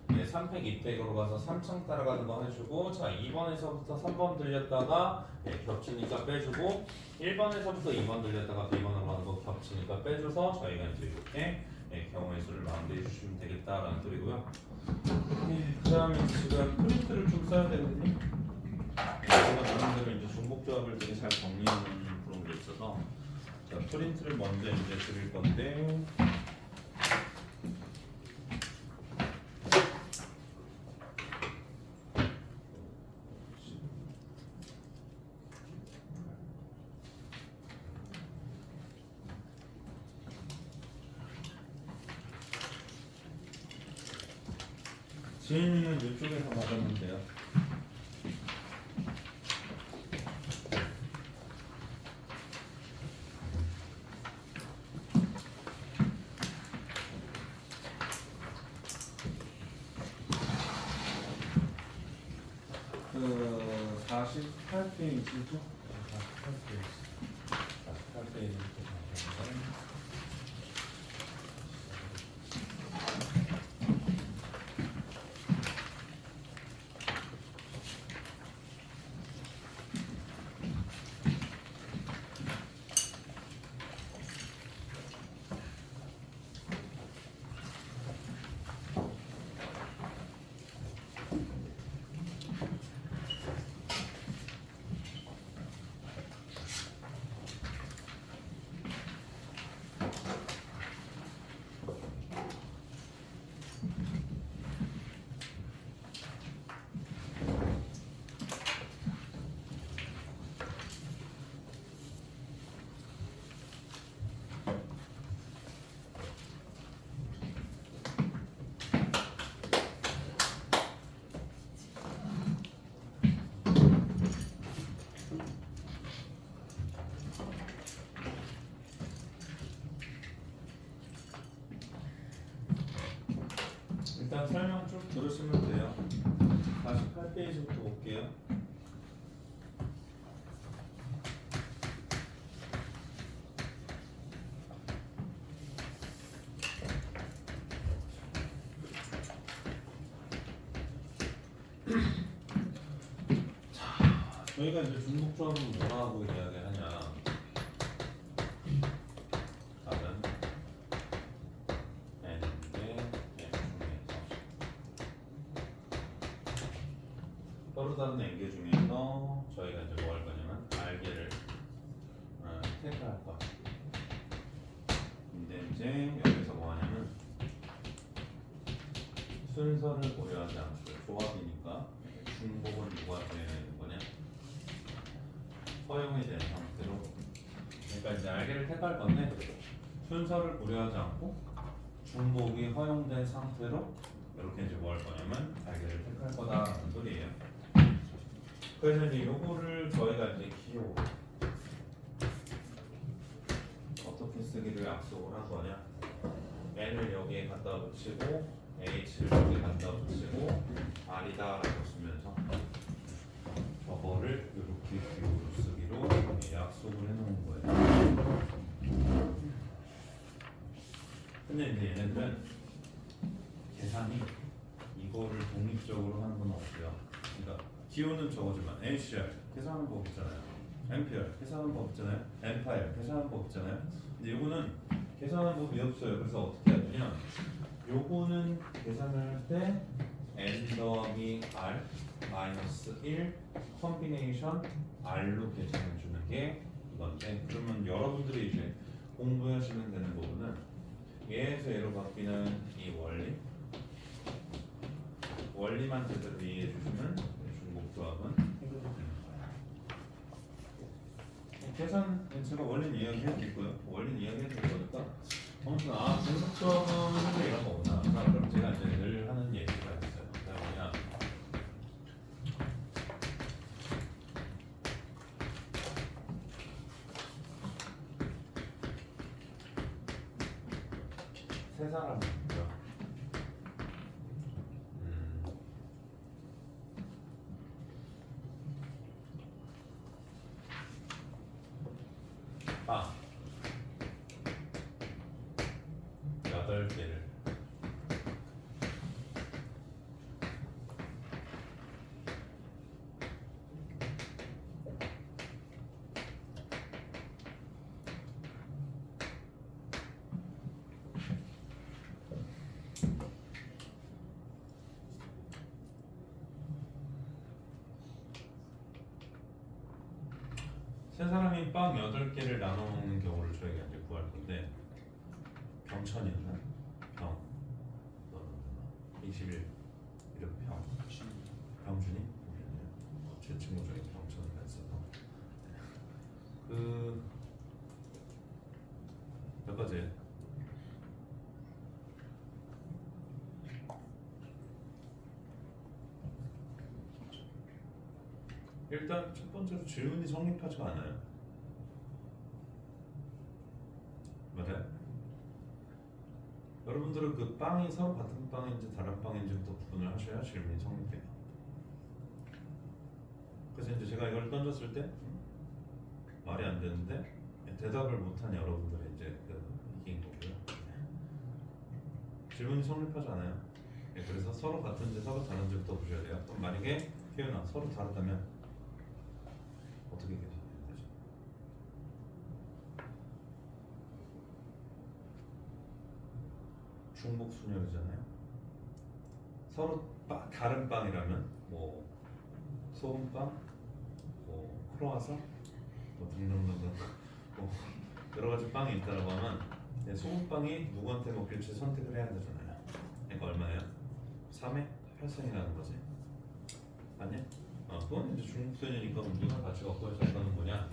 3팩 2팩으로 가서 3층 따라가는 거 해주고 자 2번에서부터 3번 들렸다가 겹치니까 빼주고 1번에서부터 2번 들렸다가 B번으로 가는 거 겹치니까 빼줘서 저희가 이제 이렇게 경우의 수를 마음대로 해주시면 되겠다라는 소리고요. 그 다음에 지금 프린트를 좀 써야 되거든요. 제가 나름대로 이제 중복 조합을 되게 잘 정리하는 그런 게 있어서 자 프린트를 먼저 이제 드릴 건데 지인이는 이쪽에서 받으면 돼요. 그 48페이지죠? 48페이지부터 가면 일단 설명 쭉 들으시면 돼요. 48페이지부터 볼게요. 저희가 이제 중복조합은 뭐라고 이야기하냐? 다른 n인데 n 중에서 서로 다른 n개 중에서 저희가 이제 뭐 할 거냐면 알개를 택할 거야. 근데 이제 여기서 뭐 하냐면 순서를 고려하지 않고 조합이니까 중복은 누가 되는 거냐? 허용이 된 상태로. 그러니까 이제 알개를 택할 건데 순서를 고려하지 않고 중복이 허용된 상태로 이렇게 이제 뭐 할 거냐면 알개를 택할 거다라는 소리예요. 그래서 이제 요거를 저희가 이제 기호 어떻게 쓰기를 약속을 한 거냐? n을 여기에 갖다 붙이고 h를 여기에 갖다 붙이고 r이다라고 쓰면서 저거를 이렇게 기호로 쓰기로 약속을 해놓은 거예요. 근데 이제 얘네들은 계산이 이거를 독립적으로 하는 건 없고요. 그러니까 기호는 저거지만 NCR 계산하는 법 있잖아요. MPR 계산하는 법 있잖아요. MPR 계산하는 법 있잖아요. 근데 이거는 계산하는 법이 없어요. 그래서 어떻게 해야 되냐? 요거는 계산을 할 때 n 더하기 r 마이너스 1 컴비네이션 r로 계산해 주는 게 이건데, 그러면 여러분들이 이제 공부하시면 되는 부분은 얘에서 얘로 바뀌는 이 원리만 제대로 이해해 주시면 중복조합은 해결이 되는 거예요. 계산 제가 원리는 이야기해 드릴 거예요. 원리는 이야기해 드릴 거니까 아무튼 중복조합은 하는 얘기가 뭐구나. 그럼 제가 이제 늘 하는 얘기가 있어요. 그게 뭐냐? 세 사람이 있죠. 빵 8개를 세 사람이 빵 8개를 나눠 먹는 경우를 저희가 이제 구할 건데, 병천이는 병 21 이름 병준이 제 친구 중에 병천이가 있어서 몇 가지 일단 첫 번째로 질문이 성립하지가 않아요. 맞아요? 여러분들은 그 빵이 서로 같은 빵인지 다른 빵인지부터 구분을 하셔야 질문이 성립돼요. 그래서 이제 제가 이걸 던졌을 때 말이 안 되는데 대답을 못한 여러분들이 이제 이긴 거고요. 질문이 성립하지 않아요. 그래서 서로 같은지 서로 다른지부터 보셔야 돼요. 그럼 만약에 표현아 서로 다르다면 어떻게 계산해야 되죠? 중복 순열이잖아요. 서로 다른 빵이라면 뭐 소금빵, 뭐 크로와상, 뭐 등등등등 뭐 여러 가지 빵이 있다라고 하면 소금빵이 누구한테 먹힐지 선택을 해야 되잖아요. 그러니까 얼마예요? 3에 8승이라는 거지. 아니야? 그건 이제 중복순이니까 누가 가치가 없고 해서 이거는 뭐냐?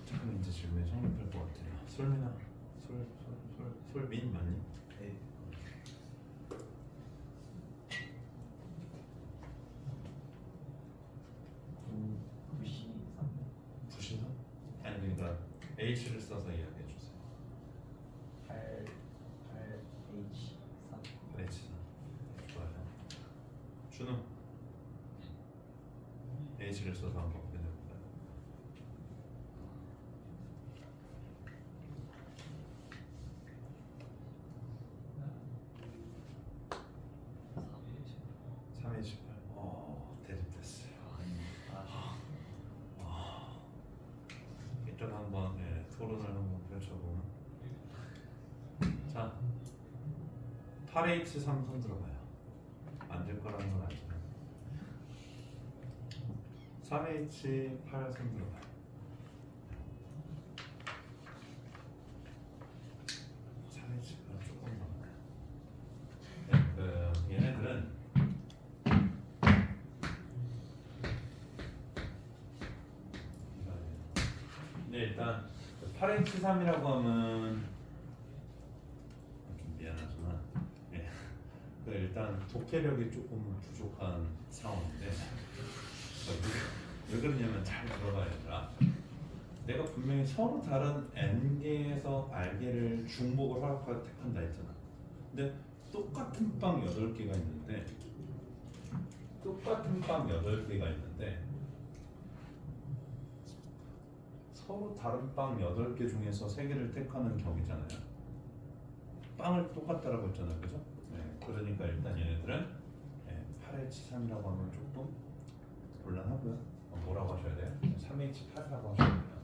조금 이제 질문이 성립할 것 같아요. 솔민아, 솔민 맞니? 네. 부시나? 아니 그러니까 H를 써서 이야기해 주세요. 8H3 H 좋아요. 준호 H를 써서 한번 해볼까요? 토론을 한번 펼쳐보면 자 8H3 손 들어봐요. 안 될 거라는 건 알잖아요. 3H8 손 들어봐요. 3H가 조금 넘어요. 네, 얘네들은 근데 일단 8H3이라고 하면 좀 미안하지만 예. 일단 독해력이 조금 부족한 상황인데 왜 그러냐면 잘 들어봐야 된다. 내가 분명히 서로 다른 n개에서 r개를 중복을 하라고 택한다 했잖아. 근데 똑같은 빵 8개가 있는데 서로 다른 빵 8개 중에서 3개를 택하는 경우잖아요. 빵을 똑같다라고 했잖아요. 그죠? 네, 그러니까 일단 얘네들은 8H3이라고 하면 조금 곤란하고요. 뭐라고 하셔야 돼요? 3H8이라고 하셔야 돼요.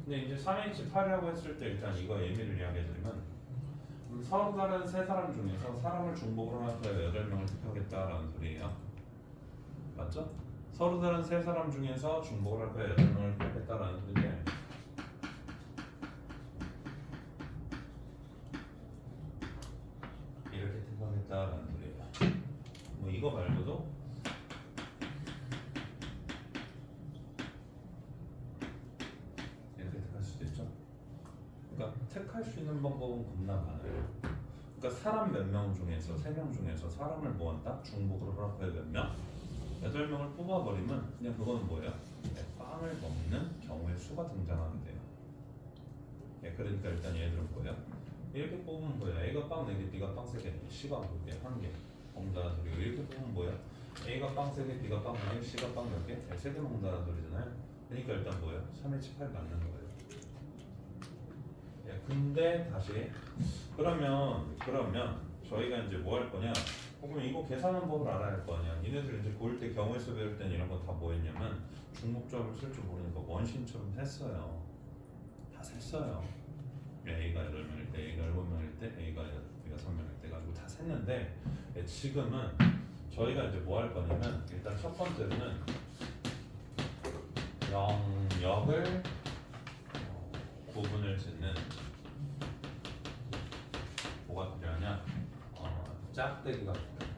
근데 이제 3H8이라고 했을 때 일단 이거 의미를 이야기해드리면 서로 다른 세 사람 중에서 사람을 중복으로 해서 8명을 택하겠다라는 소리예요. 맞죠? 서로 다른 세 사람 중에서 중복을 할 거야 8명을 택하겠다라는 소리인데 이렇게 택하겠다라는 소리예요. 뭐 이거 말고도 이렇게 택할 수도 있죠. 그러니까 택할 수 있는 방법은 겁나 많아요. 그러니까 사람 몇 명 중에서 3명 중에서 사람을 모았다? 중복으로 허락해 몇 명? 8명을 뽑아버리면 그냥 그거는 뭐예요? 빵을 먹는 경우의 수가 등장하면 돼요. 그러니까 일단 얘들은 뭐예요? 이렇게 뽑으면 뭐예요? A가 빵 4개, B가 빵 3개, C가 2개, 1개 먹는다는 소리고 이렇게 뽑으면 뭐예요? A가 빵 3개, B가 빵 4개, C가 빵 몇 개? 3개 먹는다는 소리잖아요. 그러니까 일단 뭐예요? 3H8 맞는 거예요. 근데 다시 그러면 저희가 이제 뭐 할 거냐? 그러면 이거 계산한 법을 알아야 할 거 아니야. 니네들 이제 고일 때 경우의 수 배울 때는 이런 거 다 뭐 했냐면 중복점을 쓸 줄 모르니까 원심처럼 했어요. 다 셌어요. A가 8명일 때, A가 7명일 때, A가 6명일 때 가지고 다 셌는데 지금은 저희가 이제 뭐 할 거냐면 일단 첫 번째로는 영역을 구분을 짓는 뭐가 필요하냐? 짝대기가 필요해요.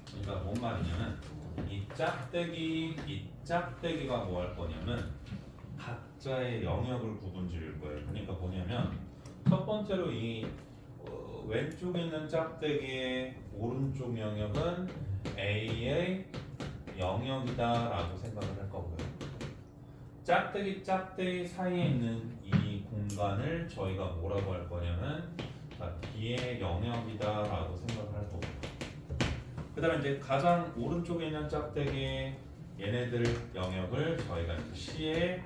그러니까 뭔 말이냐면 이 짝대기가 뭐 할 거냐면 각자의 영역을 구분 지을 거예요. 그러니까 뭐냐면 첫 번째로 이 왼쪽에 있는 짝대기의 오른쪽 영역은 A의 영역이다라고 생각을 할 거고요. 짝대기 사이에 있는 이 공간을 저희가 뭐라고 할 거냐면 B의 영역이다라고 생각을 할 거고요. 그 다음에 이제 가장 오른쪽에 있는 짝대기 얘네들 영역을 저희가 이제 C의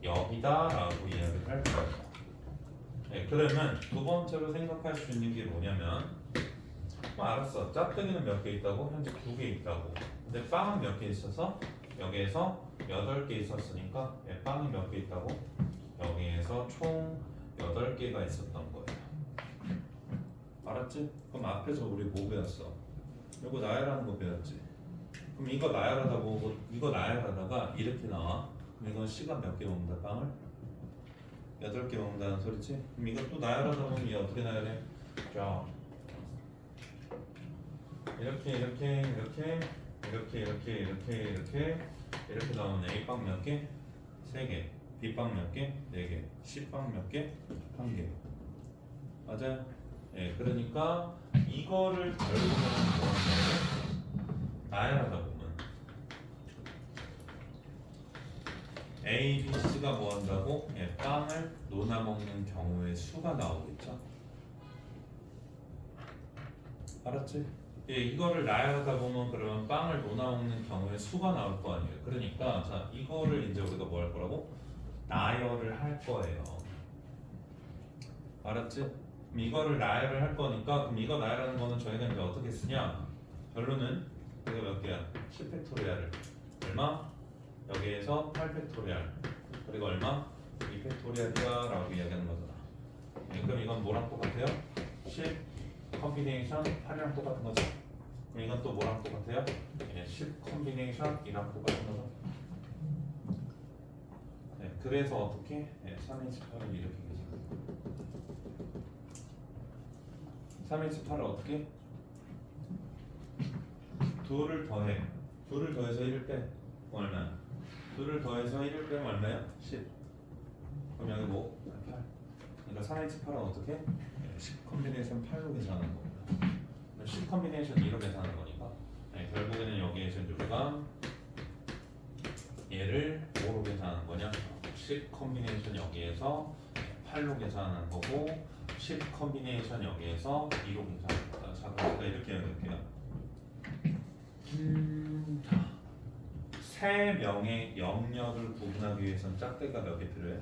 영역이다라고 이야기를 할 거예요. 그러면 두 번째로 생각할 수 있는 게 뭐냐면 알았어. 짝대기는 몇 개 있다고? 현재 2개 있다고. 근데 빵은 몇 개 있어서 여기에서 8개 있었으니까 빵이 몇 개 있다고? 여기에서 총 8개가 있었던 거예요. 알았지? 그럼 앞에서 우리 뭐 배웠어? 이거 나열하는 거 배웠지? 그럼 이거 나열하다가 이렇게 나와. 그럼 이건 C가 몇 개 먹는다? 빵을? 8개 먹는다는 소리지? 그럼 이것도 나열하다 보면 얘 어떻게 나열해? 자 이렇게 나오면 A빵 몇 개? 3개. B빵 몇 개? 4개. C빵 몇 개? 1개. 맞아요? 그러니까 이거를 결국은 나열하다 보면 A, B, C가 뭐 한다고? 빵을 논아 먹는 경우의 수가 나오겠죠? 알았지? 이거를 나열하다 보면 그러면 빵을 논아 먹는 경우의 수가 나올 거 아니에요. 그러니까 자 이거를 이제 우리가 뭐 할 거라고? 나열을 할 거예요. 알았지? 그럼 이거를 나열을 할 거니까 그럼 이거 나열하는 거는 저희가 이제 어떻게 쓰냐? 결론은 이거 몇 개야? 10팩토리알을 얼마? 여기에서 8팩토리알 그리고 얼마? 2팩토리얼이다 라고 이야기하는 거잖아. 그럼 이건 뭐랑 똑같아요? 10 컴비네이션 8이랑 똑같은 거죠. 그럼 이건 또 뭐랑 똑같아요? 10 컴비네이션 2랑 똑같은 거죠. 그래서 어떻게? 328을 이렇게 계산해요. 328을 어떻게? 2를 더해. 2를 더해서 1을 빼. 얼마야? 2를 더해서 1을 빼면 얼마야? 10. 그럼 여기 뭐? 8. 그러니까 328은 어떻게? 10 컴비네이션 8로 계산하는 겁니다. 10 컴비네이션 2로 계산하는 거니까 결국에는 여기에서 우리가 얘를 뭐로 계산하는 거냐? 10 컴비네이션 여기에서 8로 계산하는 거고 10 컴비네이션 여기에서 2로 계산하는 거다. 자, 그럼 제가 이렇게 해볼게요. 세 명의 영역을 구분하기 위해서는 짝대가 몇 개 필요해요?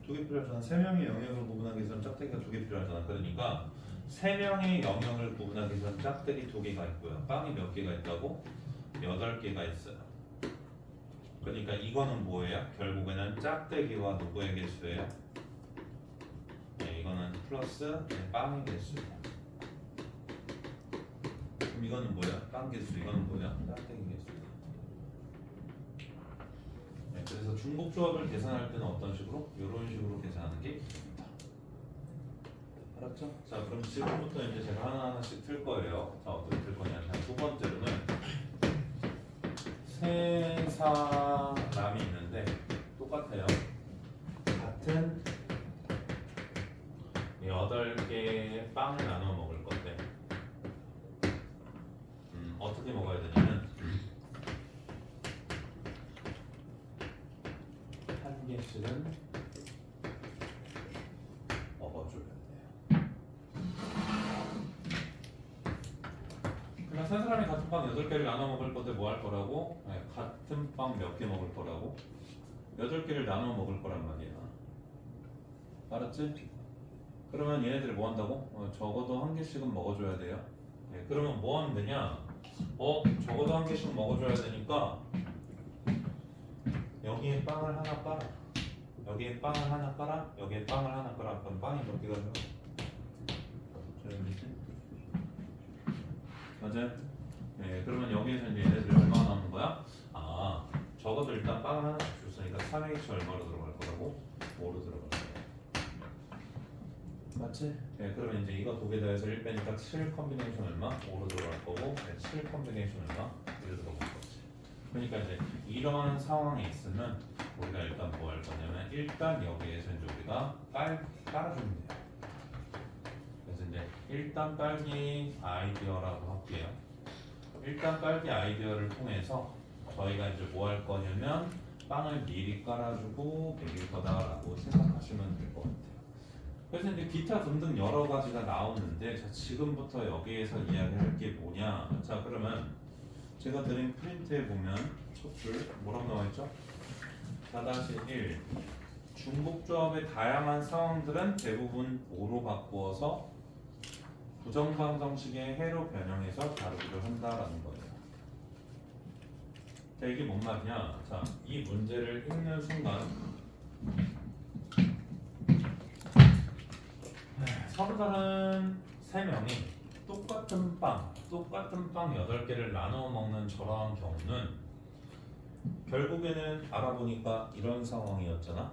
2개 필요하잖아. 세 명의 영역을 구분하기 위해서는 짝대기가 2개 필요하잖아. 그러니까 세 명의 영역을 구분하기 위해서는 짝대기 2개가 있고요. 빵이 몇 개가 있다고? 8개가 있어요. 그러니까 이거는 뭐예요? 결국에는 짝대기와 누구의 개수예요? 이거는 플러스 빵의 개수예요. 그럼 이거는 뭐야? 빵 개수. 이거는 뭐야? 짝대기 개수. 그래서 중복 조합을 계산할 때는 어떤 식으로? 이런 식으로 계산하는 게 있습니다. 알았죠? 자, 그럼 지금부터 이제 제가 하나하나씩 틀 거예요. 자, 어떻게 틀 거냐면 두 번째로는 세 사람이 있는데 똑같아요. 같은 8개의 빵을 나눠 먹을 건데 어떻게 먹어야 되냐면 한 개씩은 먹어줘야 돼요. 그럼 세 사람이 같은 빵 8개를 나눠 먹을 건데 뭐 할 거라고? 같은 빵 몇 개 먹을 거라고? 8개를 나눠 먹을 거란 말이야. 알았지? 그러면 얘네들이 뭐 한다고? 적어도 한 개씩은 먹어줘야 돼요. 그러면 뭐 하면 되냐? 적어도 한 개씩 먹어줘야 되니까 여기에 빵을 하나 깔아. 여기에 빵을 하나 깔아. 여기에 빵을 하나 깔아. 그럼 빵이 몇 개가 돼요? 맞아요? 그러면 여기에서 이제 얘네들이 얼마 남는 거야? 적어도 일단 빵을 하나씩 줬으니까 3H 얼마로 들어갈 거라고? 5로 들어갈 거야. 맞지? 그러면 이제 이거 2개 더해서 1 빼니까 7 컴비네이션 얼마? 5로 들어갈 거고 7 컴비네이션 얼마? 1로 들어갈 거지. 그러니까 이제 이러한 상황이 있으면 우리가 일단 뭐 할 거냐면 일단 여기에서 이제 우리가 깔아주면 돼요. 그래서 이제 일단 깔기 아이디어라고 할게요. 일단 깔기 아이디어를 통해서 저희가 이제 뭐 할 거냐면 빵을 미리 깔아주고 먹일 거다라고 생각하시면 될 것 같아요. 그래서 이제 기타 등등 여러 가지가 나오는데 자, 지금부터 여기에서 이야기할 게 뭐냐? 자, 그러면 제가 드린 프린트에 보면 첫 줄 뭐라고 나와 있죠? 4-1 중복조합의 다양한 상황들은 대부분 5로 바꾸어서 부정방정식의 해로 변형해서 다루기를 한다라는 거예요. 자, 이게 뭔 말이냐? 자, 이 문제를 읽는 순간 서로 다른 3명이 똑같은 빵 8개를 나눠 먹는 저러한 경우는 결국에는 알아보니까 이런 상황이었잖아.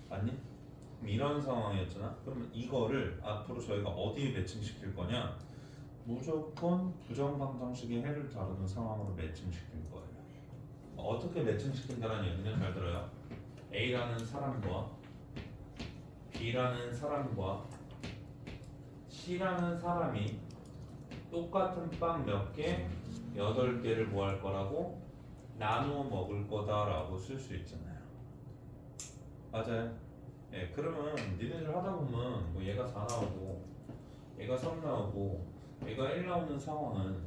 맞니? 이런 상황이었잖아. 그러면 이거를 앞으로 저희가 어디에 매칭시킬 거냐? 무조건 부정방정식의 해를 다루는 상황으로 매칭시킬 거예요. 어떻게 매칭시킨다는 얘기는 잘 들어요. A라는 사람과 B라는 사람과 C라는 사람이 똑같은 빵 몇 개? 8개를 뭐 할 거라고? 나누어 먹을 거다라고 쓸 수 있잖아요. 맞아요. 그러면 니네들 하다 보면 뭐 얘가 4 나오고 얘가 3 나오고 얘가 1 나오는 상황은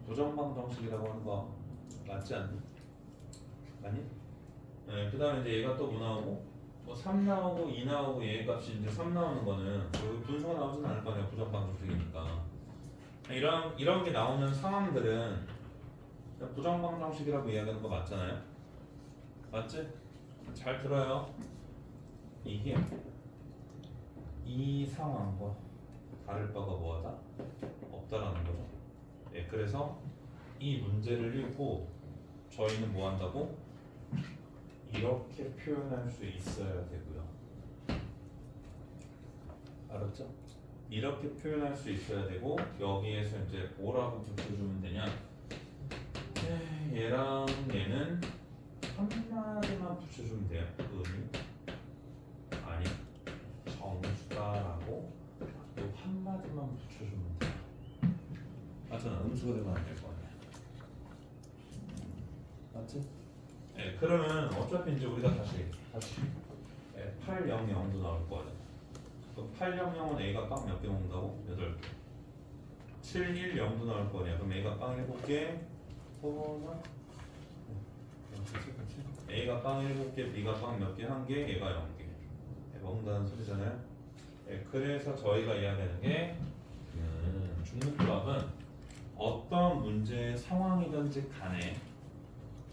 부정방정식이라고 하는 거 맞지 않니? 맞니? 그 다음에 이제 얘가 또 뭐 나오고 뭐 3 나오고 2 나오고 얘 값이 이제 3 나오는 거는 분수가 나오진 않을 거 아니야. 부정방정식이니까 이런 게 나오는 상황들은 부정방정식이라고 이야기하는 거 맞잖아요. 맞지? 잘 들어요. 이게 이 상황과 다를 바가 뭐하다? 없다라는 거죠. 예, 그래서 이 문제를 읽고 저희는 뭐 한다고? 이렇게 표현할 수 있어야 되고요. 알았죠? 이렇게 표현할 수 있어야 되고 여기에서 이제 뭐라고 붙여주면 되냐? 얘랑 얘는 한마디만 붙여주면 돼요. 의미 아니 정수다라고 또 한마디만 붙여주면 돼요. 맞잖아. 음수가 되면 안 될 거 아니야. 맞지? 예, 그러면 어차피 이제 우리가 다시 800도 나올 거 아니야. 800은 A가 빵 몇 개 온다고? 8개. 710도 나올 거냐? 그럼 A가 빵 7개, A가 빵 7개, B가 빵 몇 개? 1개, 얘가 0개. 먹는다는 소리잖아요. 네, 그래서 저희가 이야기하는 게 중립조합은 어떤 문제의 상황이든지 간에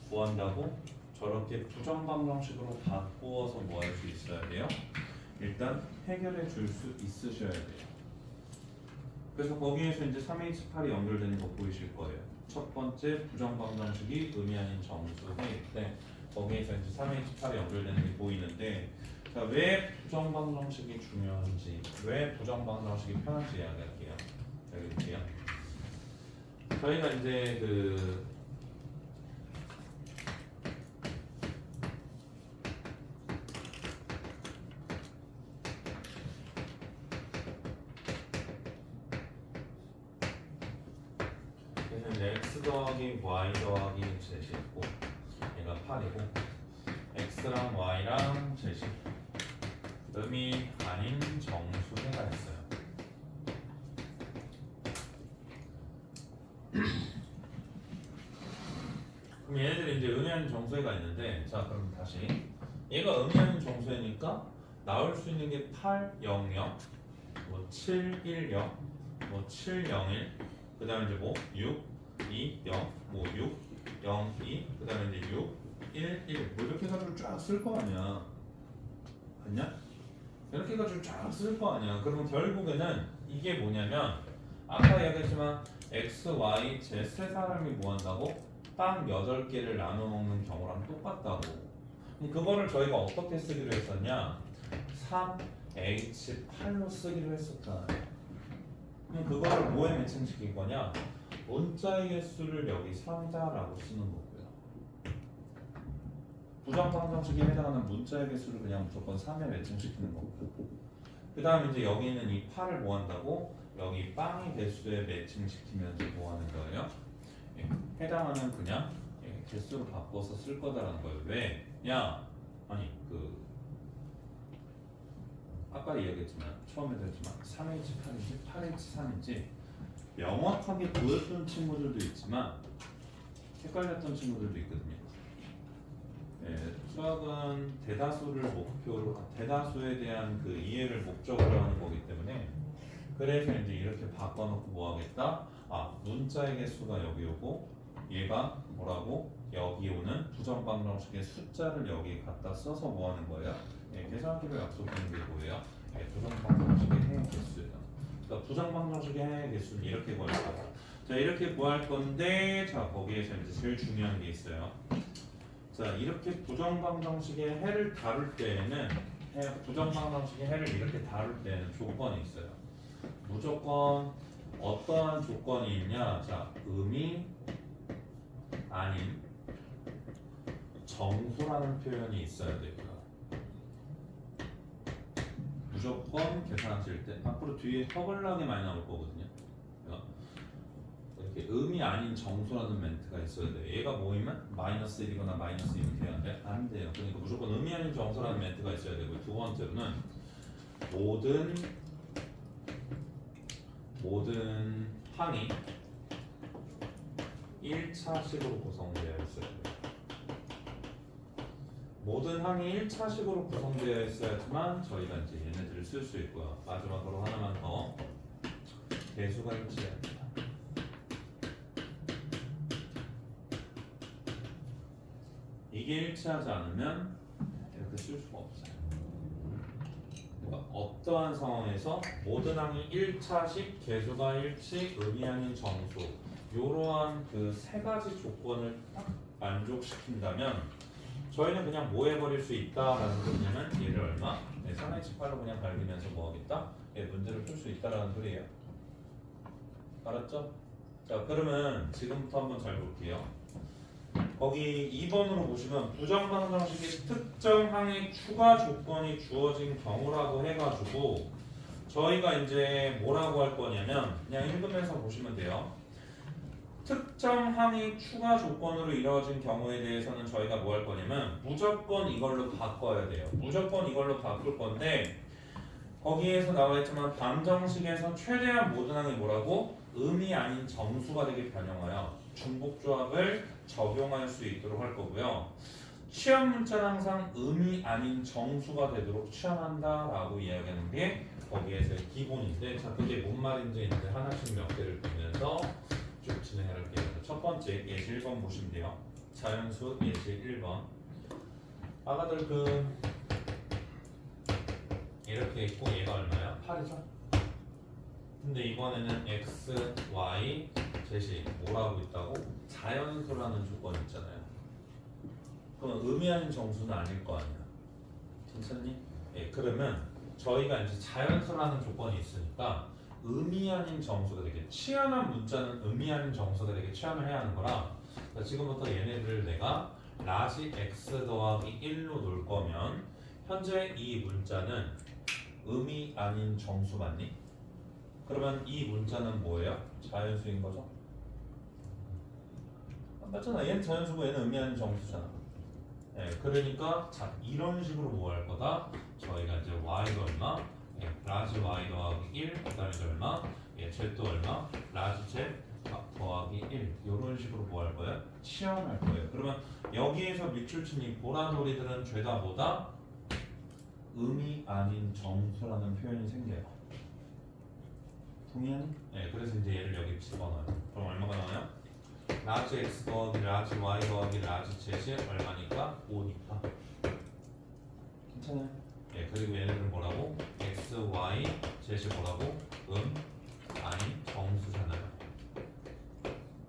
구한다고 저렇게 부정방정식으로 바꾸어서 뭐 할 수 있어야 돼요? 일단 해결해 줄 수 있으셔야 돼요. 그래서 거기에서 이제 3H8이 연결되는 거 보이실 거예요. 첫 번째 부정방정식이 의미 아닌 정수일 때 거기에서 이제 3H8이 연결되는 게 보이는데, 자, 왜 부정방정식이 중요한지, 왜 부정방정식이 편한지 이야기할게요. 여기 볼게요. 저희가 이제 x 더하기 y 더하기 z이 있고 얘가 8이고 x랑 y랑 z이 의미 아닌 정수해가 있어요. 그럼 얘네들이 이제 의미 아닌 정수해가 있는데, 자 그럼 다시 얘가 의미 아닌 정수해니까 나올 수 있는 게 8, 0, 0, 뭐 7, 1, 0, 뭐 7, 0, 1, 그 다음에 이제 뭐 6, 2, 0, 뭐 6, 0, 2, 그 다음에 이제 6, 1, 1, 뭐 이렇게 해가지고 쫙 쓸 거 아니야. 맞냐? 이렇게 해가지고 쫙 쓸 거 아니야. 그러면 결국에는 이게 뭐냐면 아까 이야기했지만 x, y, z 세 사람이 뭐 한다고? 빵 8개를 나눠 먹는 경우랑 똑같다고. 그럼 그거를 저희가 어떻게 쓰기로 했었냐? 3H8로 쓰기로 했었잖아요. 그럼 그거를 뭐에 매칭시킬 거냐? 문자의 개수를 여기 3다라고 쓰는 거고요. 부정방정식에 해당하는 문자의 개수를 그냥 무조건 3에 매칭시키는 거고요. 그 다음에 이제 여기 있는 이 8을 뭐 한다고? 여기 빵의 개수에 매칭시키면서 뭐 하는 거예요? 예, 해당하는 그냥 개수로 바꿔서 쓸 거다라는 거예요. 왜? 야, 아니 아까 이야기했지만 처음에도 했지만 3H8인지 8H3인지 명확하게 보였던 친구들도 있지만 헷갈렸던 친구들도 있거든요. 예, 수학은 대다수에 대한 그 이해를 목적으로 하는 거기 때문에, 그래서 이제 이렇게 바꿔놓고 뭐 하겠다? 아, 문자의 개수가 여기 오고 얘가 뭐라고? 여기 오는 부정방정식의 숫자를 여기 갖다 써서 뭐 하는 거예요? 예, 계산기로 약속하는 게 뭐예요? 예, 부정방정식의 해의 개수예요. 그러니까 부정방정식의 해의 개수는 이렇게 구할 거예요. 자, 이렇게 구할 건데, 자 거기에서 이제 제일 중요한 게 있어요. 자, 이렇게 부정방정식의 해를 다룰 때에는 부정방정식의 해를 이렇게 다룰 때에는 조건이 있어요. 무조건 어떠한 조건이 있냐? 자, 의미 아닌 정수라는 표현이 있어야 되고요. 무조건 계산하실 때 앞으로 뒤에 허벌나게 많이 나올 거거든요. 이렇게 의미 아닌 정수라는 멘트가 있어야 돼요. 얘가 모이면 마이너스 1이거나 마이너스 2면 되는데 안 돼요. 그러니까 무조건 의미 아닌 정수라는 멘트가 있어야 되고요. 두 번째로는 모든 항이 1차식으로 구성되어 있어야 돼요. 모든 항이 1차식으로 구성되어 있어야지만 저희가 이제 얘네들을 쓸 수 있고요. 마지막으로 하나만 더, 개수가 일치해야 됩니다. 이게 일치하지 않으면 이렇게 쓸 수가 없어요. 그러니까 어떠한 상황에서 모든 항이 1차식 개수가 일치 의미하는 정수 이러한 그 세 가지 조건을 딱 만족시킨다면 저희는 그냥 뭐 해버릴 수 있다라는 소리냐면 얘를 얼마? 3H8로 그냥 갈기면서 뭐 하겠다? 얘 문제를 풀 수 있다라는 소리예요. 알았죠? 자 그러면 지금부터 한번 잘 볼게요. 거기 2번으로 보시면 부정방정식의 특정 항의 추가 조건이 주어진 경우라고 해가지고 저희가 이제 뭐라고 할 거냐면 그냥 읽으면서 보시면 돼요. 특정 항이 추가 조건으로 이루어진 경우에 대해서는 저희가 뭐 할 거냐면 무조건 이걸로 바꿔야 돼요. 무조건 이걸로 바꿀 건데 거기에서 나와 있지만 방정식에서 최대한 모든 항이 뭐라고? 음이 아닌 정수가 되게 변형하여 중복조합을 적용할 수 있도록 할 거고요. 취한 문자는 항상 음이 아닌 정수가 되도록 취한한다라고 이야기하는 게 거기에서의 기본인데 자 그게 뭔 말인지 이제 하나씩 몇 개를 보면서 쭉 진행할게요. 첫 번째 예시 1번 보시면 돼요. 자연수 예시 1번 아가들 이렇게 있고 얘가 얼마야? 8이죠? 근데 이번에는 x, y, 제시 뭐라고 있다고? 자연수라는 조건이 있잖아요. 그럼 의미 아닌 정수는 아닐 거 아니야. 괜찮니? 예, 그러면 저희가 이제 자연수라는 조건이 있으니까 의미 아닌 정수가 되게 치환한 문자는 의미 아닌 정수가 되게 취함을 해야 하는 거라 그러니까 지금부터 얘네들을 내가 라지 x 더하기 1로 놓을 거면 현재 이 문자는 의미 아닌 정수 맞니? 그러면 이 문자는 뭐예요? 자연수인 거죠? 맞잖아. 얘는 자연수고 얘는 의미 아닌 정수잖아. 예, 그러니까 자 이런 식으로 뭐 할 거다? 저희가 이제 y가 얼마? 예, 라지 y 더하기 1 그다음에 얼마? 예, z도 얼마? 라지 z 더하기 1 이런 식으로 뭐 할 거예요? 치환할 거예요. 그러면 여기에서 밑줄 친 이 보라돌이들은 죄다 뭐다? 의미 아닌 정수라는 표현이 생겨요. 동의하니? 네, 그래서 이제 얘를 여기 집어넣어요. 그럼 얼마가 나와요? 라지 x 더하기 라지 y 더하기 라지 z이 얼마니까? 5니까. 괜찮아요? 네, 그리고 얘네들은 뭐라고? x, y, z이 뭐라고? 아니 정수잖아요.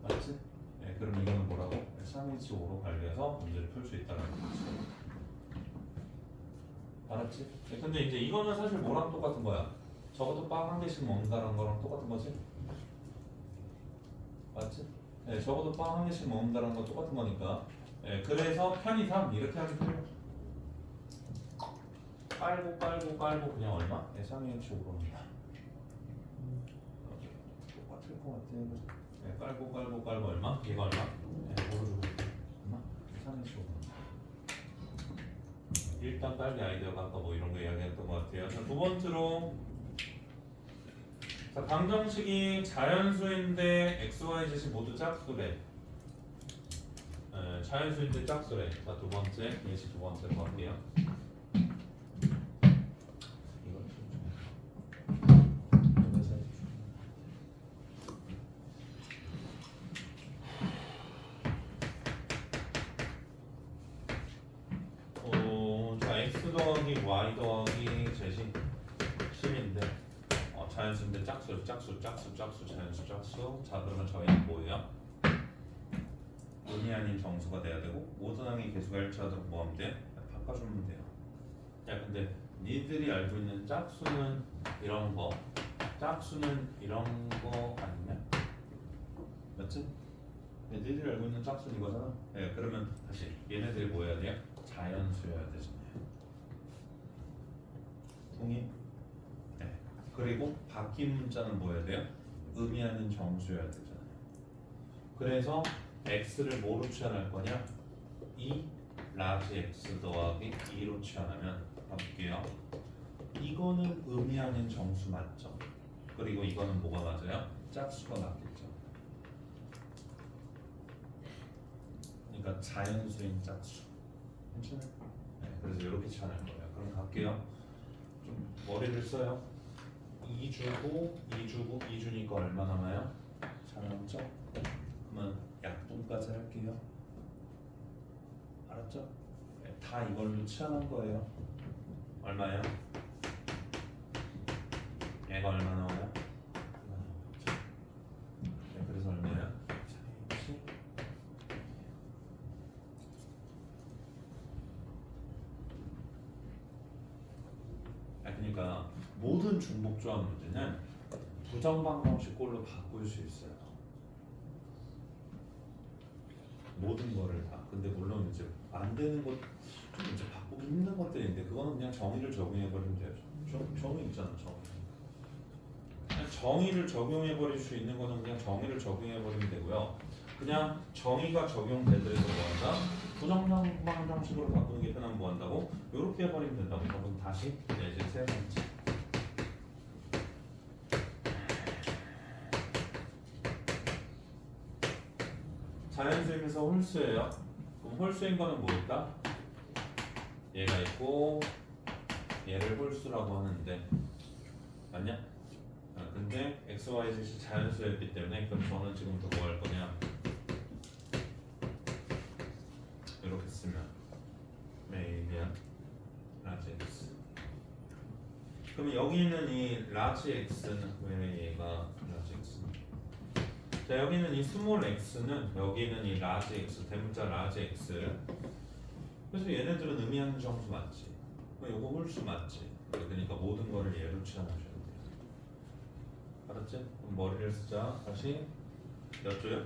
맞지? 네, 그럼 이거는 뭐라고? 3H5로 관리해서 문제를 풀 수 있다는 거지. 알았지? 네, 근데 이제 이거는 사실 뭐랑 똑같은 거야? 적어도 빵 한 개씩 먹는다는 거랑 똑같은 거지? 맞지? 네, 적어도 빵 한 개씩 먹는다는 거 똑같은 거니까. 네, 그래서 편의상 이렇게 하면 돼요. 깔고 그냥 얼마? 네, 3H5로입니다. 똑같을 것 같아요. 네, 깔고 얼마? 얘가 얼마? 네, 모르고 얼마? 3H5로. 일단 깔기 아이디어가 아까 뭐 이런 거 이야기했던 것 같아요. 자, 두 번째로 자, 방정식이 자연수인데 x, y, z이 모두 짝수래. 자연수인데 짝수래. 자, 두 번째 예시 두 번째로 갈게요. 이걸 자, x 더하기 y 더하기 z이 10인데 자연수인데 짝수 자연수 짝수. 자 그러면 저희는 뭐예요? 의미 아닌 정수가 돼야 되고 모든 항의 개수가 일치하도록 뭐 하면 돼? 바꿔주면 돼요. 야 근데 니들이 알고 있는 짝수는 이런 거 아니냐? 맞지? 니들이 알고 있는 짝수는 이거잖아. 네, 그러면 다시 얘네들이 뭐 해야 돼요? 자연수여야 되잖아요. 동의? 네. 그리고 바뀐 문자는 뭐 해야 돼요? 의미 아닌 정수여야 되잖아요. 그래서 x를 뭐로 취한할 거냐? 2 라지 x 더하기 2로 취한하면 볼게요. 이거는 의미 아닌 정수 맞죠? 그리고 이거는 뭐가 맞아요? 짝수가 맞겠죠. 그러니까 자연수인 짝수. 괜찮아요? 네, 그래서 이렇게 취한할 거예요. 그럼 갈게요. 좀 머리를 써요. 2주니까 얼마 남아요? 4 남죠? 그러면 약분까지 할게요. 알았죠? 맞죠? 다 이걸로 치환한 거예요. 얼마예요? 얘가 얼마 나와요? 네, 그래서 얼마야? 4H. 그러니까 모든 중복조합 문제는 부정방정식꼴로 바꿀 수 있어요. 모든 거를 다. 근데 물론 이제 안 되는 것, 좀 이제 바꾸기 힘든 것들이 있는데 그거는 그냥 정의를 적용해 버리면 돼요. 정의 있잖아, 정의. 그냥 정의를 적용해 버릴 수 있는 거는 그냥 정의를 적용해 버리면 되고요. 그냥 정의가 적용되더라도 뭐한다? 부정방정식으로 바꾸는 게 편하면 뭐한다고? 이렇게 해버리면 된다고. 그럼 다시 이제 세 번째. 자연수임에서 홀수예요. 그럼 홀수인 거는 뭐 있다? 얘가 있고 얘를 홀수라고 하는데 맞냐? 근데 x, y, z이 자연수였기 때문에 그럼 저는 지금부터 뭐 할 거냐? 이렇게 쓰면 메이비안 라지 x. 그럼 여기 있는 이 라지 x는 왜 얘가 라지 x? 자, 여기는 이 스몰 x는 여기는 이 라지 x 대문자 라지 x. 그래서 얘네들은 의미하는 정수 맞지? 요거 홀수 맞지? 그러니까 모든 거를 얘로 치환하셔야 돼요. 알았지? 그럼 머리를 쓰자. 다시 몇 조요?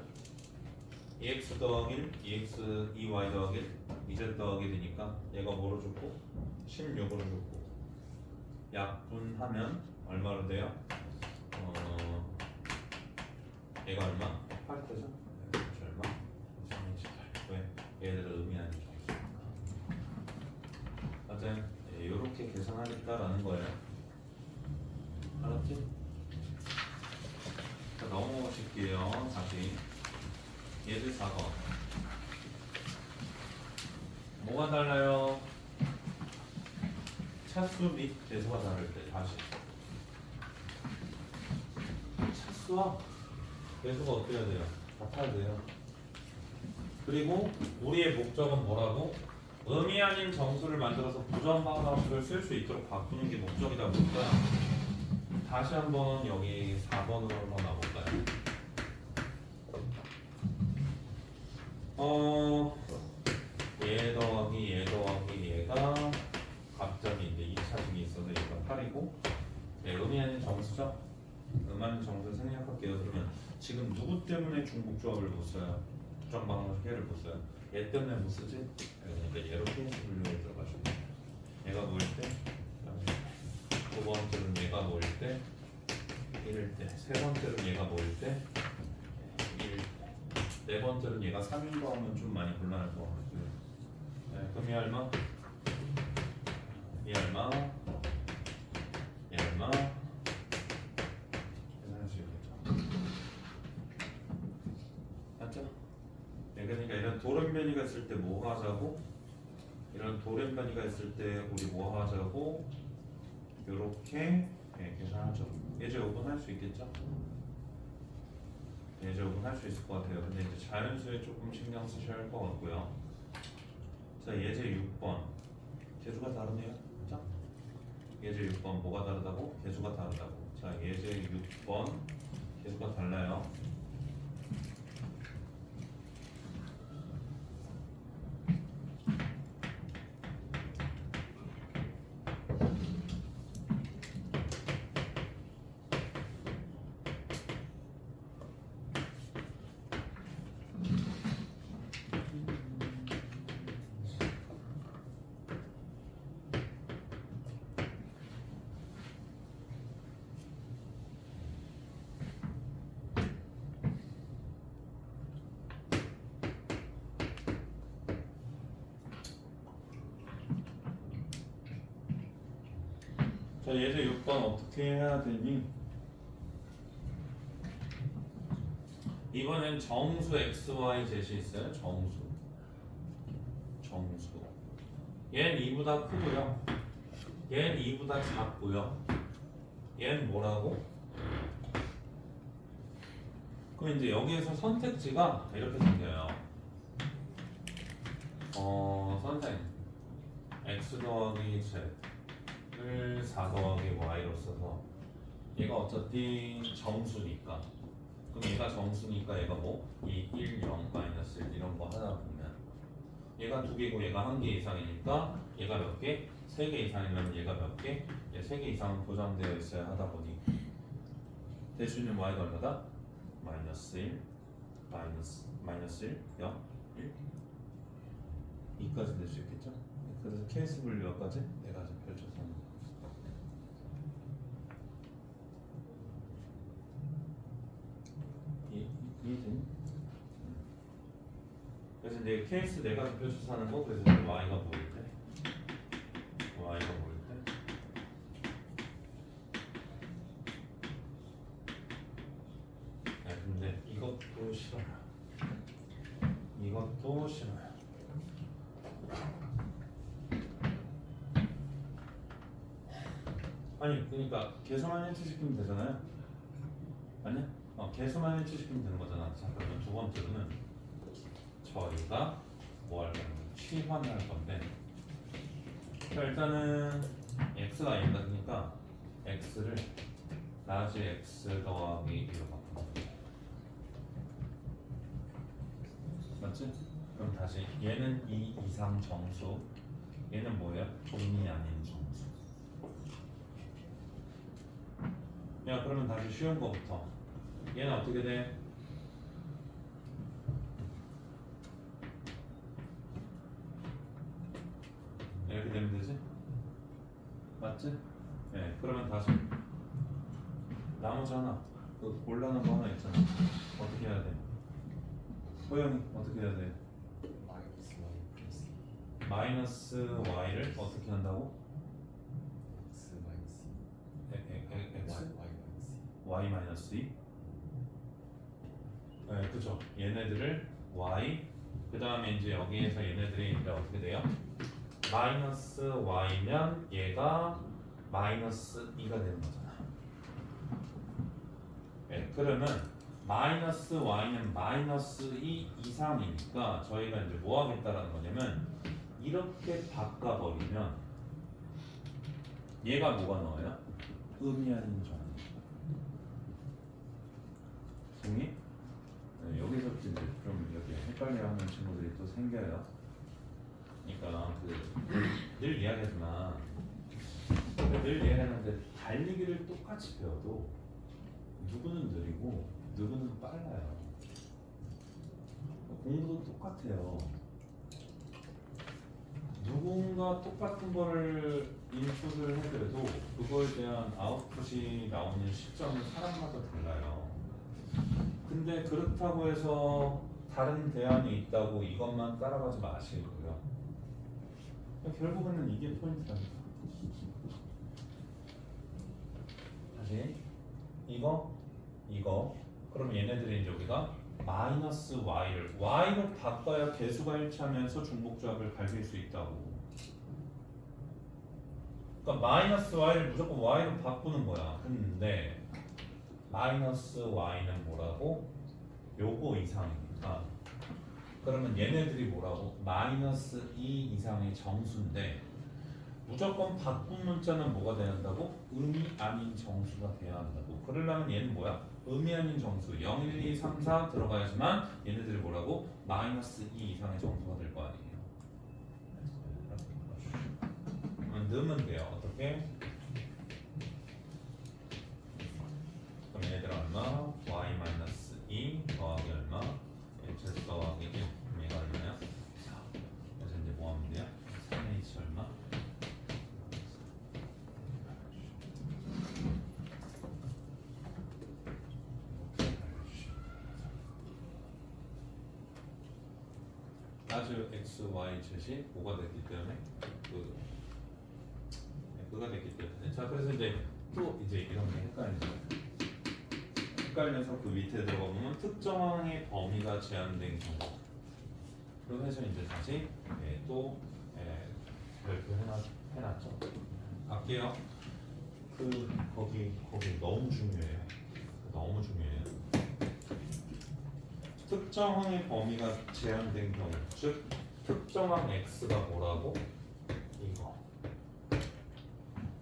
2x 더하기 1, 2x, 2y 더하기 1, 2z 더하기 1이니까 얘가 뭐로 줬고? 16으로 줬고 약분하면 얼마로 돼요? 얘가 얼마? 8 되죠? 얼마? 328. 왜? 얘들을 의미하는 정수니까. 맞아요? 이렇게 계산하겠다라는 거예요. 알았지? 자, 넘어오실게요. 다시 얘들 4번. 뭐가 달라요? 차수 및 배수가 다를 때. 다시 차수와 배수가 어떻게 해야 돼요? 같아야 돼요. 그리고 우리의 목적은 뭐라고? 의미 아닌 정수를 만들어서 부정방정식을 쓸 수 있도록 바꾸는 게 목적이다 보니까 다시 한번 여기 4번으로 한번 가볼까요? 얘 더하기 얘가 갑자기 이제 2차식이 있어서 얘가 8이고 의미 아닌 정수죠? 의미 아닌 정수를 생략할게요. 그러면 지금 누구 때문에 중복조합을 못 써요? 부정방정식 얘를 못 써요? 얘 때문에 못 쓰지? 그러니까 얘로 PNC 분류에 들어가시고 얘가 뭐일 때? 두 번째는 얘가 뭐일 때? 1일 때. 세 번째는 얘가 뭐일 때? 1일 때. 네 번째는 얘가 3인 거 하면 좀 많이 곤란할 것 같고요. 네, 그럼 얘 얼마? 얘 얼마? 얘 얼마? 계산할 수 있겠죠? 맞죠? 네, 그러니까 이런 돌연변이가 있을 때 뭐 하자고? 이런 돌연변이가 있을 때 우리 뭐 하자고? 요렇게 계산하죠. 예제 5분 할 수 있겠죠? 예제 5분 할 수 있을 것 같아요. 근데 이제 자연수에 조금 신경 쓰셔야 할 것 같고요. 자, 예제 6번. 개수가 다르네요. 그죠? 예제 6번 뭐가 다르다고? 개수가 다르다고. 자, 예제 6번 개수가 달라요. 자, 예제 6번 어떻게 해야 되니? 이번엔 정수 xy 제시 있어요. 정수. 얘는 2보다 크고요. 얘는 2보다 작고요. 얘는 뭐라고? 그럼 이제 여기에서 선택지가 이렇게 생겨요. 선생님 x 더하기 z을 4 더하기 y로 써서 얘가 어차피 정수니까 그럼 얘가 정수니까 얘가 뭐? 2, 1, 0, 마이너스 1 이런 거 하다 보면 얘가 2개고 얘가 1개 이상이니까 얘가 몇 개? 3개 이상이면 얘가 몇 개? 얘 3개 이상은 보장되어 있어야 하다 보니 대수는 y가 얼마다? 마이너스 1, 마이너스 1, 0, 1 2까지 낼 수 있겠죠? 그래서 케이스 분류까지 내가 좀 펼쳐서 하는 거예요. 이해되니? 그래서 이제 케이스 네 가지 펼쳐서 하는 거 그래서 이제 y가 보일 때 네, 근데 이것도 싫어요. 이것도 싫어요. 아니 그러니까 개수만 일치시키면 되잖아요. 아니야? 개수만 일치시키면 되는 거잖아. 자 그러면 두 번째로는 저희가 뭐 할 건데 치환을 할 건데 자, 일단은 x가 a다 그러니까 x를 라지 x 더하기 1로 바꾸는 거예요. 맞지? 그럼 다시 얘는 2 이상 정수 얘는 뭐예요? 음이 아닌 정수. 야 그러면 다시 쉬운 거부터 얘는 어떻게 돼? 이렇게 되면 되지? 맞지? 네 그러면 다시 나머지 하나 그 곤란한 거 하나 있잖아. 어떻게 해야 돼? 호영이 어떻게 해야 돼? 마이너스 y 플러스 마이너스 y를 어떻게 한다고? x 마이너스 x? y 마이너스 y 마이너스 2? 네, 그죠. 얘네들을 y 그 다음에 이제 여기에서 얘네들이 이제 어떻게 돼요? 마이너스 y면 얘가 마이너스 2가 되는 거잖아. 네, 그러면 마이너스 y는 마이너스 2 이상이니까 저희가 이제 뭐 하겠다라는 거냐면 이렇게 바꿔버리면 얘가 뭐가 나와요? 음이 아닌 정. 동의? 네, 여기서부터 이제 좀 이렇게 헷갈려하는 친구들이 또 생겨요. 그러니까 늘 이야기하지만 늘 이야기하는데 달리기를 똑같이 배워도 누구는 느리고 누구는 빨라요. 공부도 똑같아요. 누군가 똑같은 거를 인풋을 해도 그거에 대한 아웃풋이 나오는 시점은 사람마다 달라요. 근데 그렇다고 해서 다른 대안이 있다고 이것만 따라가지 마시고요. 결국에는 이게 포인트랍니다. 다시 이거 그럼 얘네들이 이제 우리가 마이너스 y로 바꿔야 개수가 일치하면서 중복조합을 밝힐 수 있다고. 그러니까 마이너스 y를 무조건 y로 바꾸는 거야. 근데 마이너스 y는 뭐라고? 요거 이상이니까 그러면 얘네들이 뭐라고? 마이너스 2 이상의 정수인데 무조건 바꾼 문자는 뭐가 돼야 한다고? 음이 아닌 정수가 돼야 한다고. 그러려면 얘는 뭐야? 음이 아닌 정수 0, 1, 2, 3, 4 들어가야지만 얘네들이 뭐라고? 마이너스 2 이상의 정수가 될 거 아니에요. 그러면 넣으면 돼요. 어떻게? 그럼 얘네들 얼마? y 마이너스 2 더하기 얼마? x 더하기 1 그럼 얘가 얼마야? 4. 그래서 이제 뭐 하면 돼요? 3h 얼마? 아주 x, y, z이 5가 됐기 때문에 그가 됐기 때문에 자 그래서 이제 또 이제 이런 게 헷갈려서 그 밑에 들어가보면 특정항의 범위가 제한된 경우 그럼 해서 이제 다시 또 발표해놨죠. 갈게요. 거기 너무 중요해요. 너무 중요해요. 특정항의 범위가 제한된 경우 즉 특정한 x가 뭐라고?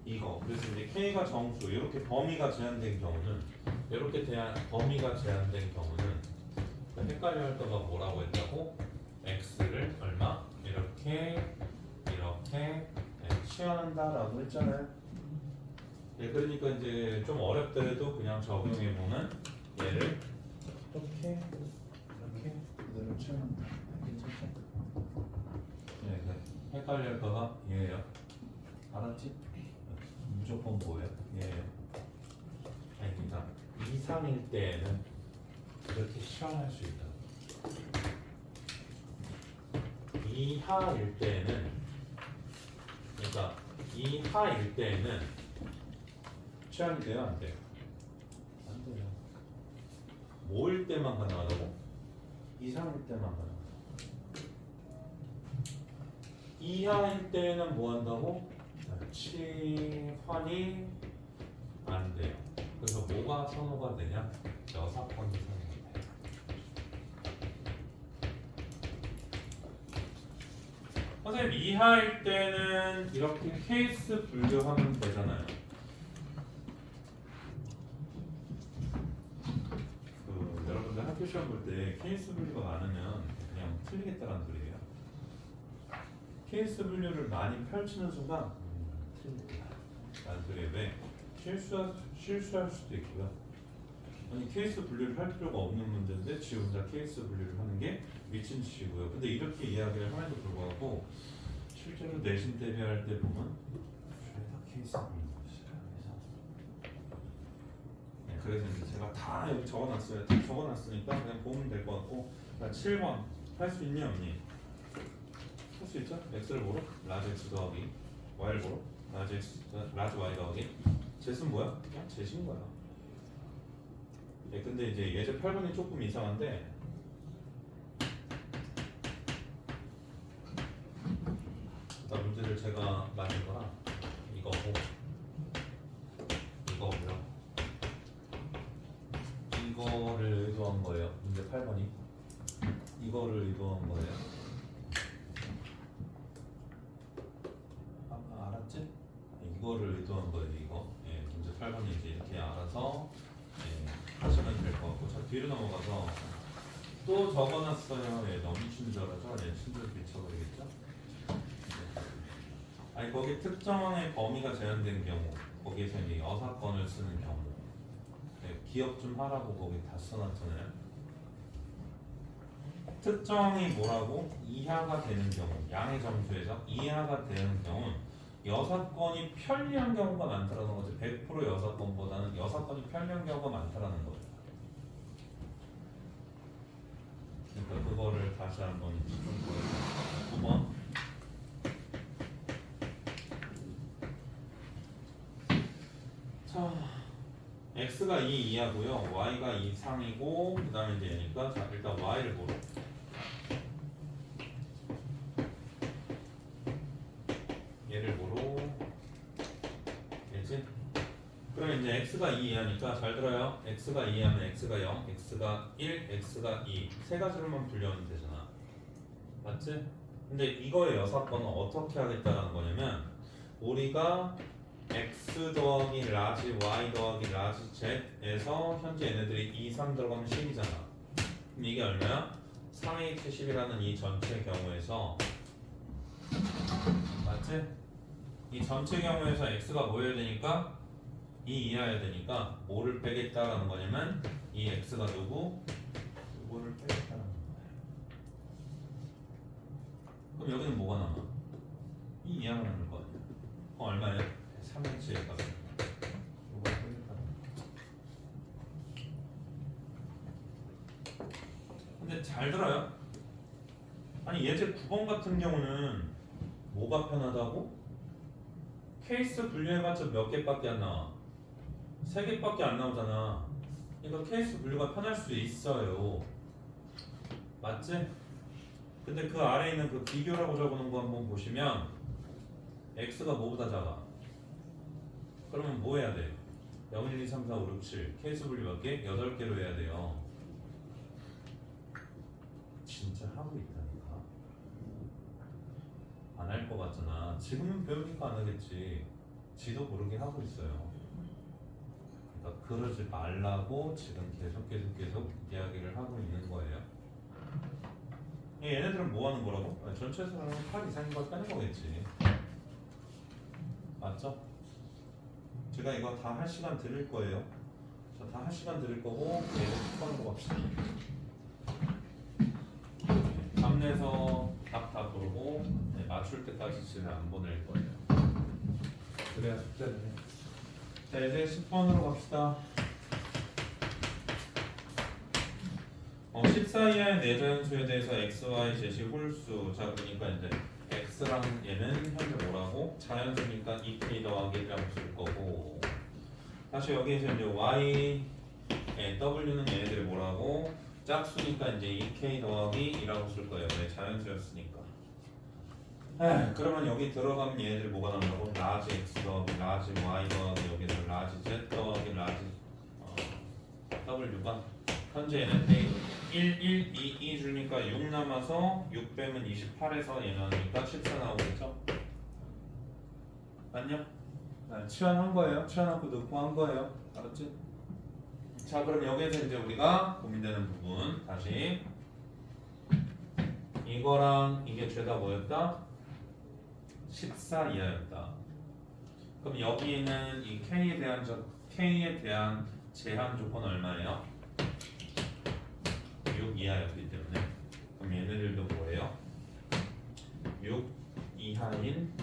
이거. 그래서 이제 k가 정수, 이렇게 범위가 제한된 경우는, 이렇게 범위가 제한된 경우는 헷갈려 할 거가 뭐라고 했다고? x를 얼마? 이렇게 취한다라고 했잖아요. 네, 그러니까 이제 좀 어렵더라도 그냥 적용해 보면 얘를 이렇게 그대로 취한다. 괜찮죠? 네, 헷갈릴까봐 얘예요. 알았지? 무조건 뭐예요? 얘예요. 아니 그러니까 이상일 때에는 이렇게 시원할 수 있다. 이하일 때에는, 그러니까 이하일 때에는 취한이 돼요, 안 돼요? 안 돼요. 뭐일 때만 가능하다고? 이상일 때만 가능하다. 이하일 때는 뭐 한다고? 치환이 안 돼요. 그래서 뭐가 선호가 되냐? 여사건이 선호가 돼요. 선생님 이하일 때는 이렇게 케이스 분류하면 되잖아요. 여러분들 학교 시험 볼 때 케이스 분류가 많으면 그냥 틀리겠다라는 소리예요. 케이스 분류를 많이 펼치는 순간 틀리겠다라는 소리예요. 왜? 실수할 수도 있고요. 아니 케이스 분류를 할 필요가 없는 문제인데 지 혼자 케이스 분류를 하는 게 미친 짓이고요. 근데 이렇게 이야기를 함에도 불구하고 실제로 내신 대비할 때 보면 죄다 케이스 분류가 싫어요. 네, 그래서 이제 제가 다 여기 적어놨어요. 다 적어놨으니까 그냥 보면 될 것 같고. 7번 할 수 있니 없니? 할 수 있죠? x를 보러 라지 x 더하기 y를 보러 라지 y 더하기 zet은 뭐야? 그냥 zet인 거야. 네, 근데 이제 예제 8번이 조금 이상한데 일단 문제를 제가 만든 거랑 이거고요. 이거를 의도한 거예요. 문제 8번이 이거를 의도한 거예요. 알았지? 이거를 의도한 거예요. 이거. 예, 문제 8번이 이제 이렇게 알아서 하시면 될 것 같고. 자, 뒤로 넘어가서 또 적어놨어요. 예, 너무 친절하죠? 예, 친절 미쳐버리겠죠? 네. 아니 거기 특정의 범위가 제한된 경우, 거기에서 이제 여사건을 쓰는 경우, 네, 기억 좀 하라고 거기 다 써놨잖아요. 특정이 뭐라고? 이하가 되는 경우, 양의 점수에서 이하가 되는 경우 여사건이 편리한 경우가 많다라는 거지. 100% 여사건보다는 여사건이 편리한 경우가 많다라는 거예요. 그러니까 그거를 다시 한번 좀 보여드릴게요. 9번. 자, x가 2 이하고요, y가 2 상이고, 그 다음에 이제 얘니까 자 일단 y를 보러. 얘를 보러. 얘지? 그러면 이제 x가 2 이하니까 잘 들어요. x가 2 하면 x가 0, x가 1, x가 2 세 가지로만 분류하면 되잖아. 맞지? 근데 이거의 여사건은 어떻게 하겠다라는 거냐면 우리가 x 더하기 라지 y 더하기 라지 z에서 현재 얘네들이 2, 3 들어가면 10이잖아. 그럼 이게 얼마야? 3h10이라는 이 전체 경우에서 맞지? 이 전체 경우에서 x가 뭐여야 되니까 2 이하여야 되니까 뭐를 빼겠다라는 거냐면 이 x가 누구? 누구를 빼겠다라는 거야. 그럼 여기는 뭐가 남아? 2 이하가 남을 거 아니야. 얼마예요? 3h의 값. 이걸 빼겠다라는 거야. 근데 잘 들어요. 아니 예제 9번 같은 경우는 뭐가 편하다고? 케이스 분류해봤자 몇 개밖에 안 나와? 3개밖에 안 나오잖아. 그러니까 케이스 분류가 편할 수 있어요. 맞지? 근데 그 아래에 있는 그 비교라고 적어놓은 거 한번 보시면 x가 뭐보다 작아? 그러면 뭐 해야 돼? 0, 1, 2, 3, 4, 5, 6, 7 케이스 분류 몇 개? 8개로 해야 돼요. 진짜 하고 있다니까. 알 것 같잖아. 지금은 배우니까 안 하겠지. 지도 모르게 하고 있어요. 그러니까 그러지 말라고 지금 계속 이야기를 하고 있는 거예요. 얘네들은 뭐 하는 거라고? 전체 수는 8 이상인 걸 빼는 거겠지. 맞죠? 제가 이거 다 할 시간 드릴 거예요. 자, 다 할 시간 드릴 거고 얘를 10번으로 갑시다. 답내서 답 다 보고 맞출 때까지 집에 안 보낼 거예요. 그래야 숙제를 해. 자, 이제 10번으로 갑시다. 14 이하의 내자연수에 대해서 x, y 제시 홀수. 자, 그러니까 이제 x랑 얘는 현재 뭐라고? 자연수니까 2k 더하기 1이라고 쓸 거고, 다시 여기에서 이제 y, w는 얘네들이 뭐라고? 짝수니까 이제 2k 더하기 2라고 쓸 거예요. 왜? 자연수였으니까. 그러면 여기 들어가면 얘네들이 뭐가 나온다고? 라지 x 더하기 라지 y 더하기 여기서 라지 z 더하기 라지 w가 현재 얘는 1, 2 주니까 6 남아서 6 빼면 28에서 얘는 하니까 14 나오겠죠? 맞냐? 치환한 거예요. 치환하고 넣고 한 거예요. 알았지? 자, 그럼 여기에서 이제 우리가 고민되는 부분 다시 이거랑 이게 죄다 뭐였다? 14 이하였다. 그럼 여기는 이 K에 대한 제한 조건 얼마예요? 6 이하였기 때문에. 그럼 얘네들도 뭐예요? 6 이하인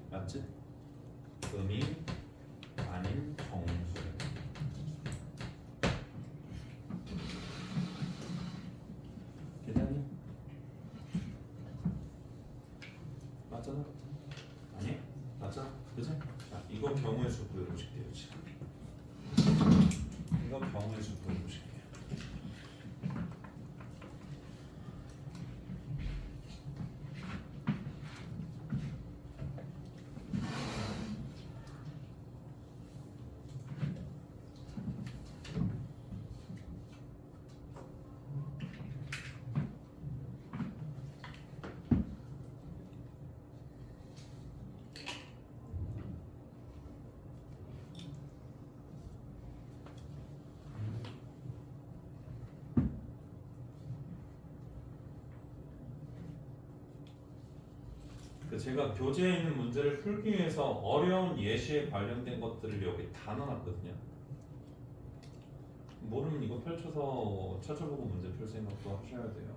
맞지? 금이 아닌 정수. 계산이 맞잖아? 아니? 맞잖아? 그치? 자, 이거 경우의 수 보여줄게요 지금. 이거 경우의 수 보여줄게요. 제가 교재에 있는 문제를 풀기 위해서 어려운 예시에 관련된 것들을 여기 다 넣어놨거든요. 모르면 이거 펼쳐서 찾아보고 문제 풀 생각도 하셔야 돼요.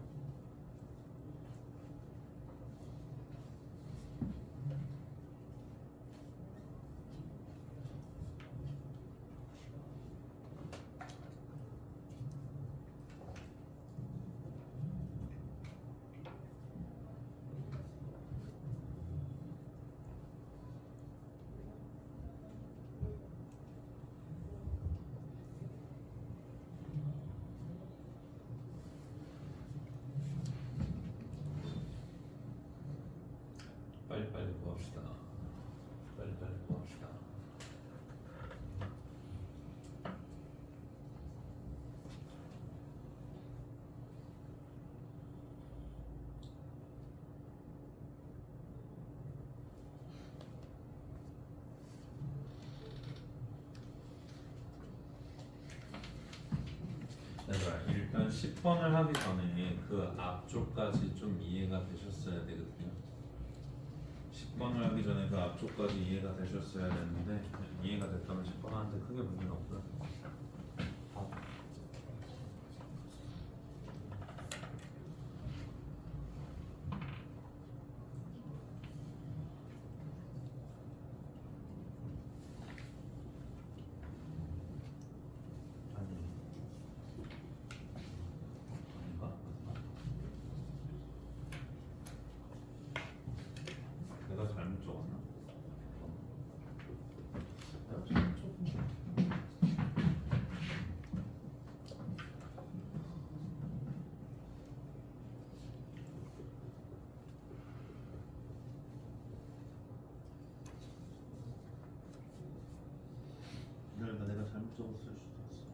빨리빨리 구합시다. 빨리빨리 구합시다. 일단 10번을 하기 전에 그 앞쪽까지 좀 이해가 되셨어야 되거든요. 10번을 하기 전에 그 앞쪽까지 이해가 되셨어야 되는데 이해가 됐다면 10번 하는데 크게 문제는 없고요. 내가 잘못 적었나? 내가 잘못 적었나? 그러니까 내가 잘못 적었을 수도 있어.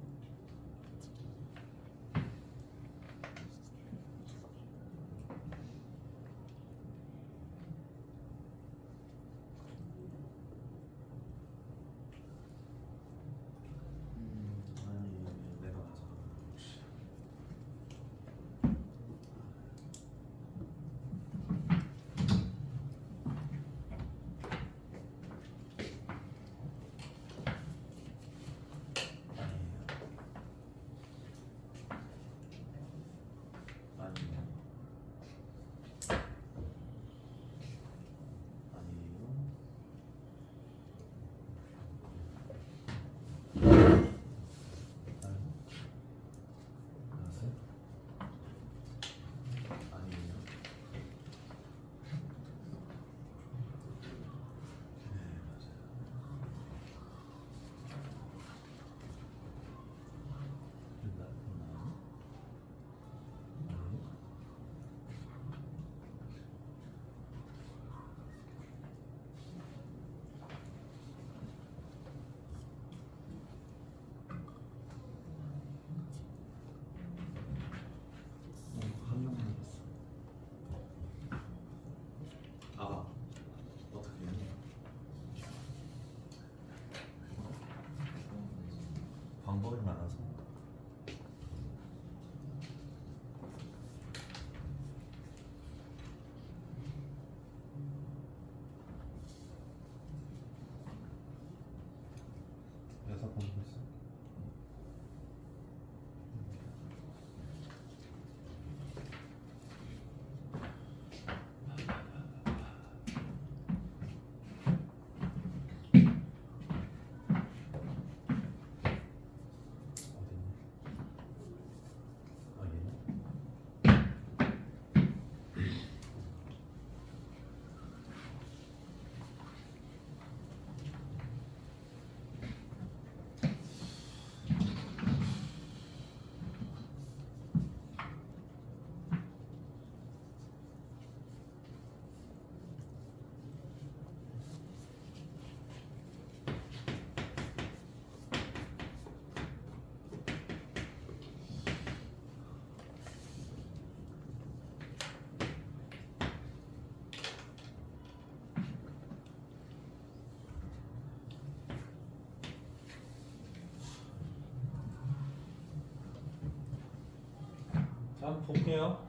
자, 한번 볼게요.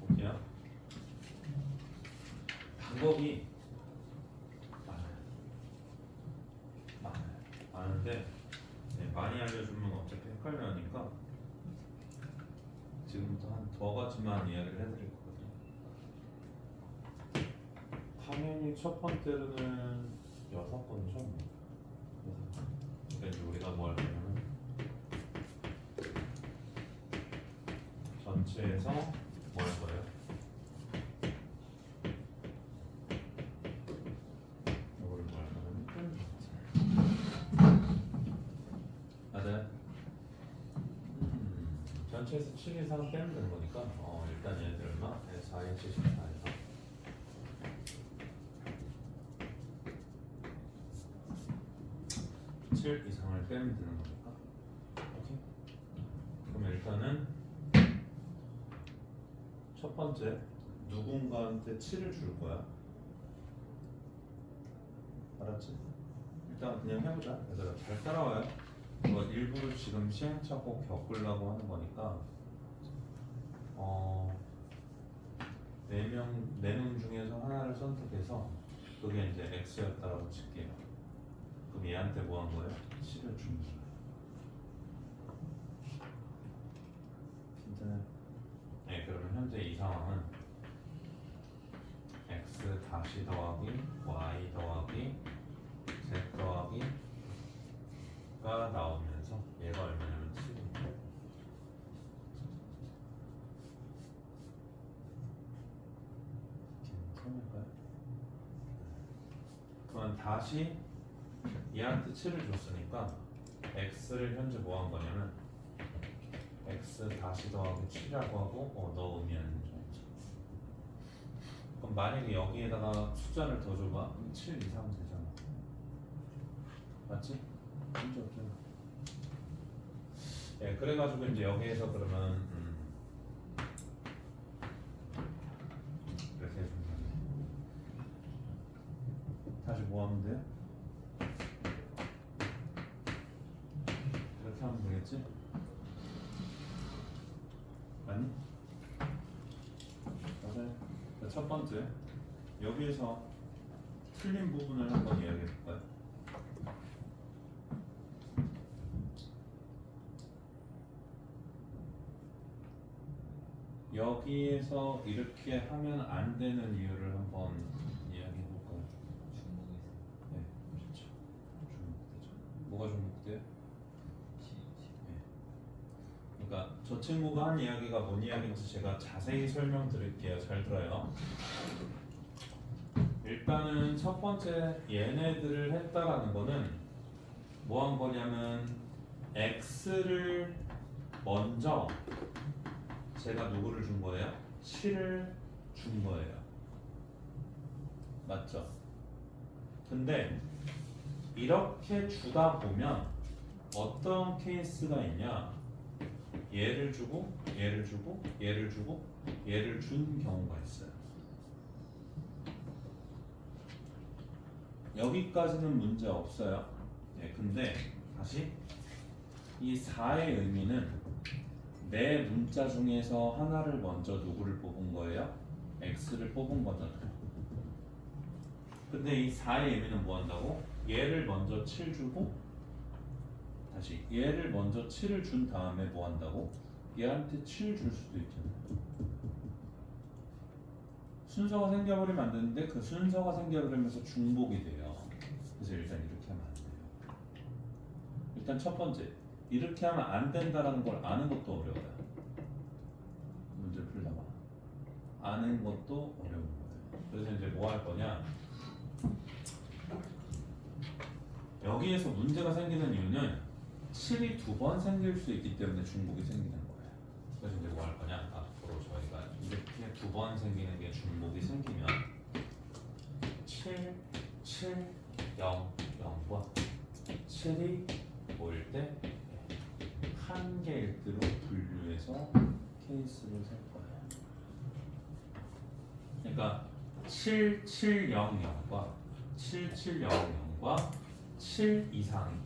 볼게요. 방법이 많은데 네, 많이 알려주면 어차피 헷갈려하니까 지금부터 한 두 가지만 이야기를 해드릴 거거든요. 당연히 첫 번째로는 6번이죠. 그러니까 이제 우리가 뭐 할 거냐면 전체에서 뭐 할 거예요? 이거를 뭐 할 거냐면 맞아요. 전체에서 7 이상 빼면 되는 거니까 일단 얘네들 얼마? 4에 74에서 7 이상을 빼면 되는 거니까 오케이. 그럼 일단은 첫 번째 누군가한테 7을 줄 거야. 알았지? 일단 그냥 해보자. 얘들아 잘 따라와요. 이거 일부러 지금 시행착오 겪으려고 하는 거니까 4명 중에서 하나를 선택해서 그게 이제 X였다라고 칠게요. 그럼 얘한테 뭐 한 거예요? 7을 준 거예요. 괜찮아요? 네, 그러면 현재 이 상황은 X 다시 더하기 Y 더하기 Z 더하기가 나오면서 얘가 얼마냐면 7이에요. 괜찮을까요? 그럼 다시 얘한테 7을 줬으니까 x를 현재 뭐 한 거냐면 x 다시 더하기 7이라고 하고 너 의미하는 점. 그럼 만약에 여기에다가 숫자를 더 줘봐. 그럼 7 이상 되잖아. 맞지? 문제 없잖아. 예, 그래가지고 이제 여기에서 그러면 이렇게 해주면 돼. 다시 뭐 하면 돼요? 이렇게 하면 되겠지? 아니? 맞아요. 첫 번째 여기에서 틀린 부분을 한번 이야기해 볼까요? 여기에서 이렇게 하면 안 되는 이유를 한번 이야기해 볼까요? 중복이 있어요. 네, 그렇죠. 중복되죠. 뭐가 중복돼요? 그러니까 저 친구가 한 이야기가 뭔 이야기인지 제가 자세히 설명드릴게요. 잘 들어요. 일단은 첫 번째 얘네들을 했다라는 거는 뭐 한 거냐면 x를 먼저 제가 누구를 준 거예요? 7을 준 거예요. 맞죠? 근데 이렇게 주다 보면 어떤 케이스가 있냐? 얘를 주고 얘를 주고 얘를 주고 얘를 준 경우가 있어요. 여기까지는 문제 없어요. 네, 근데 다시 이 4의 의미는 내 문자 중에서 하나를 먼저 누구를 뽑은 거예요? X를 뽑은 거잖아요. 근데 이 4의 의미는 뭐 한다고? 얘를 먼저 7 주고 다시 얘를 먼저 7을 준 다음에 뭐 한다고? 얘한테 7 줄 수도 있잖아요. 순서가 생겨버리면 안 되는데 그 순서가 생겨버리면서 중복이 돼요. 그래서 일단 이렇게 하면 안 돼요. 일단 첫 번째 이렇게 하면 안 된다라는 걸 아는 것도 어려워요. 문제 풀다가 아는 것도 어려운 거예요. 그래서 이제 뭐 할 거냐? 여기에서 문제가 생기는 이유는 7이 2번 생길 수 있기 때문에 중복이 생기는 거예요. 그래서 이제 뭐 할 거냐? 앞으로 저희가 이렇게 2번 생기는 게 중복이 생기면 7, 7, 0, 0과 7이 모일 때 한 개일 때로 분류해서 케이스를 셀 거예요. 그러니까 7, 7, 0, 0과 7, 7, 0, 0과 7 이상이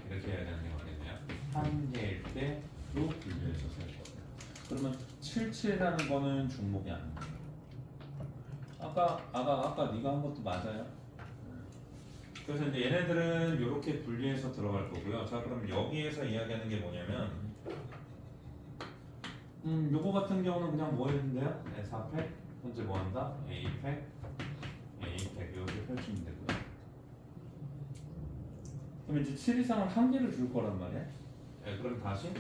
이렇게 해야 되는 게 뭐겠네요. 한 개일 때 분류해서 쓸 거예요. 그러면 77이라는 거는 중복이 아니에요. 아까 네가 한 것도 맞아요. 그래서 이제 얘네들은 이렇게 분리해서 들어갈 거고요. 자, 그럼 여기에서 이야기하는 게 뭐냐면, 요거 같은 경우는 그냥 뭐 했는데요? S4팩 현재 뭐 한다? A팩, A팩 이렇게 펼치면 되고요. 그럼 이제 7 이상을 한 개를 줄 거란 말이야. 네, 그럼 다시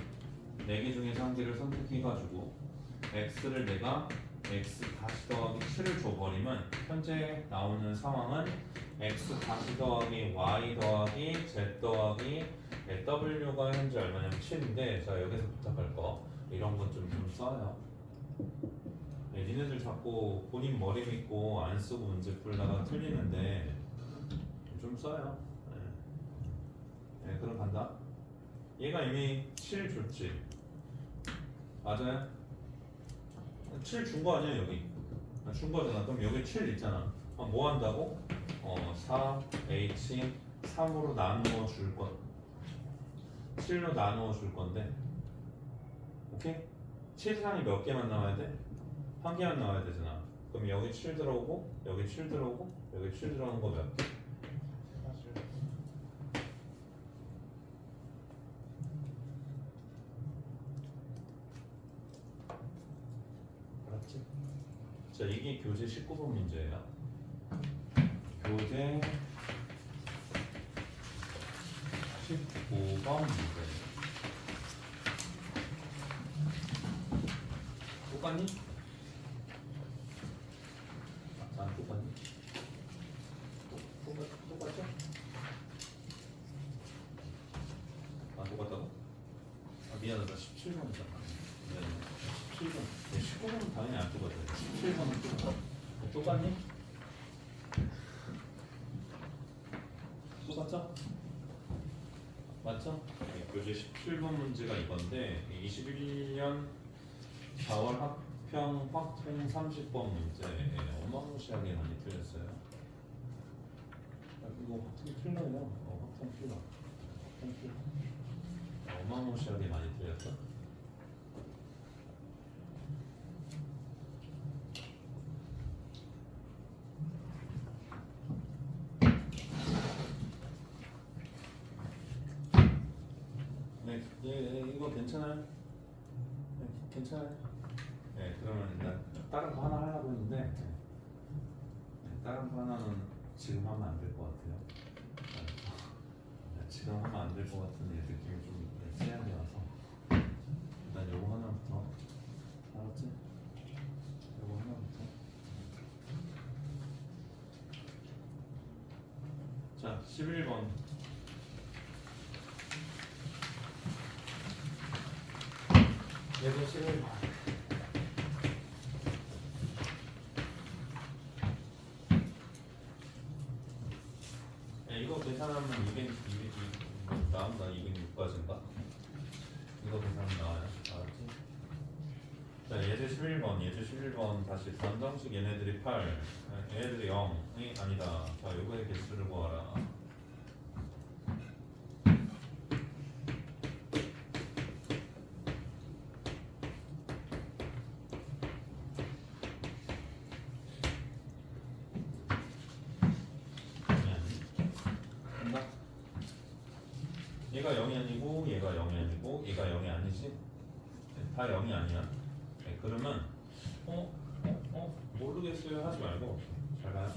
4개 중에서 한 개를 선택해가지고 x를 내가 x 다시 더하기 7을 줘버리면 현재 나오는 상황은 x 다시 더하기 y 더하기 z 더하기 w가 현재 얼마냐면 7인데, 자 여기서 부탁할 거 이런 것 좀 써요. 네, 니네들 자꾸 본인 머리 믿고 안 쓰고 문제 풀다가 틀리는데 좀 써요. 네, 그럼 간다. 얘가 이미 7 줬지. 맞아요? 7 준 거 아니야 여기? 준 거잖아. 그럼 여기 7 있잖아. 그럼 뭐 한다고? 4 h 3으로 나누어 줄 것. 7로 나누어 줄 건데. 오케이? 7 이상이 몇 개만 나와야 돼? 한 개만 나와야 되잖아. 그럼 여기 7 들어오고 여기 7 들어오고 여기 7 들어오는 거 몇 개? 알았지? 자, 이게 교재 19번 문제예요. 교재 19번 문제. 똑같니? 안 똑같니? 똑같죠? 안 똑같다고? 미안하다. 17번이잖아. 미안해. 17번. 19번은 당연히 안 똑같아. 17번은 똑같아. 똑같니? 똑같죠? 맞죠? 네, 교재 17번 문제가 이건데 21년 4월 학평 확통 30번 문제. 어마무시하게 많이 틀렸어요. 이거 확통 틀려요. 확통 틀려. 확통 틀려. 어마무시하게 많이 틀렸어. 네, 이거 괜찮아요? 네, 괜찮아요? 네, 그러면 일단 다른 거 하나 하려고 했는데, 네, 다른 거 하나는 지금 하면 안 될 것 같아요. 네, 지금 하면 안 될 것 같은 느낌이 좀 세하게 와서 일단 요거 하나부터. 알았지? 요거 하나부터. 자, 11번. 얘도 11번. 이거 계산하면 200 나온다. 206까지인가? 이거 계산하면 나와요. 알았지? 자, 예제 11번 다시 단정식 얘네들이 8, 얘네들이 0이 아니다. 자, 요거의 개수를 구하라. 얘가 0이 아니고 얘가 0이 아니고 얘가 0이 아니지? 다 0이 아니야. 네, 그러면 모르겠어요 하지 말고 잘 봐요.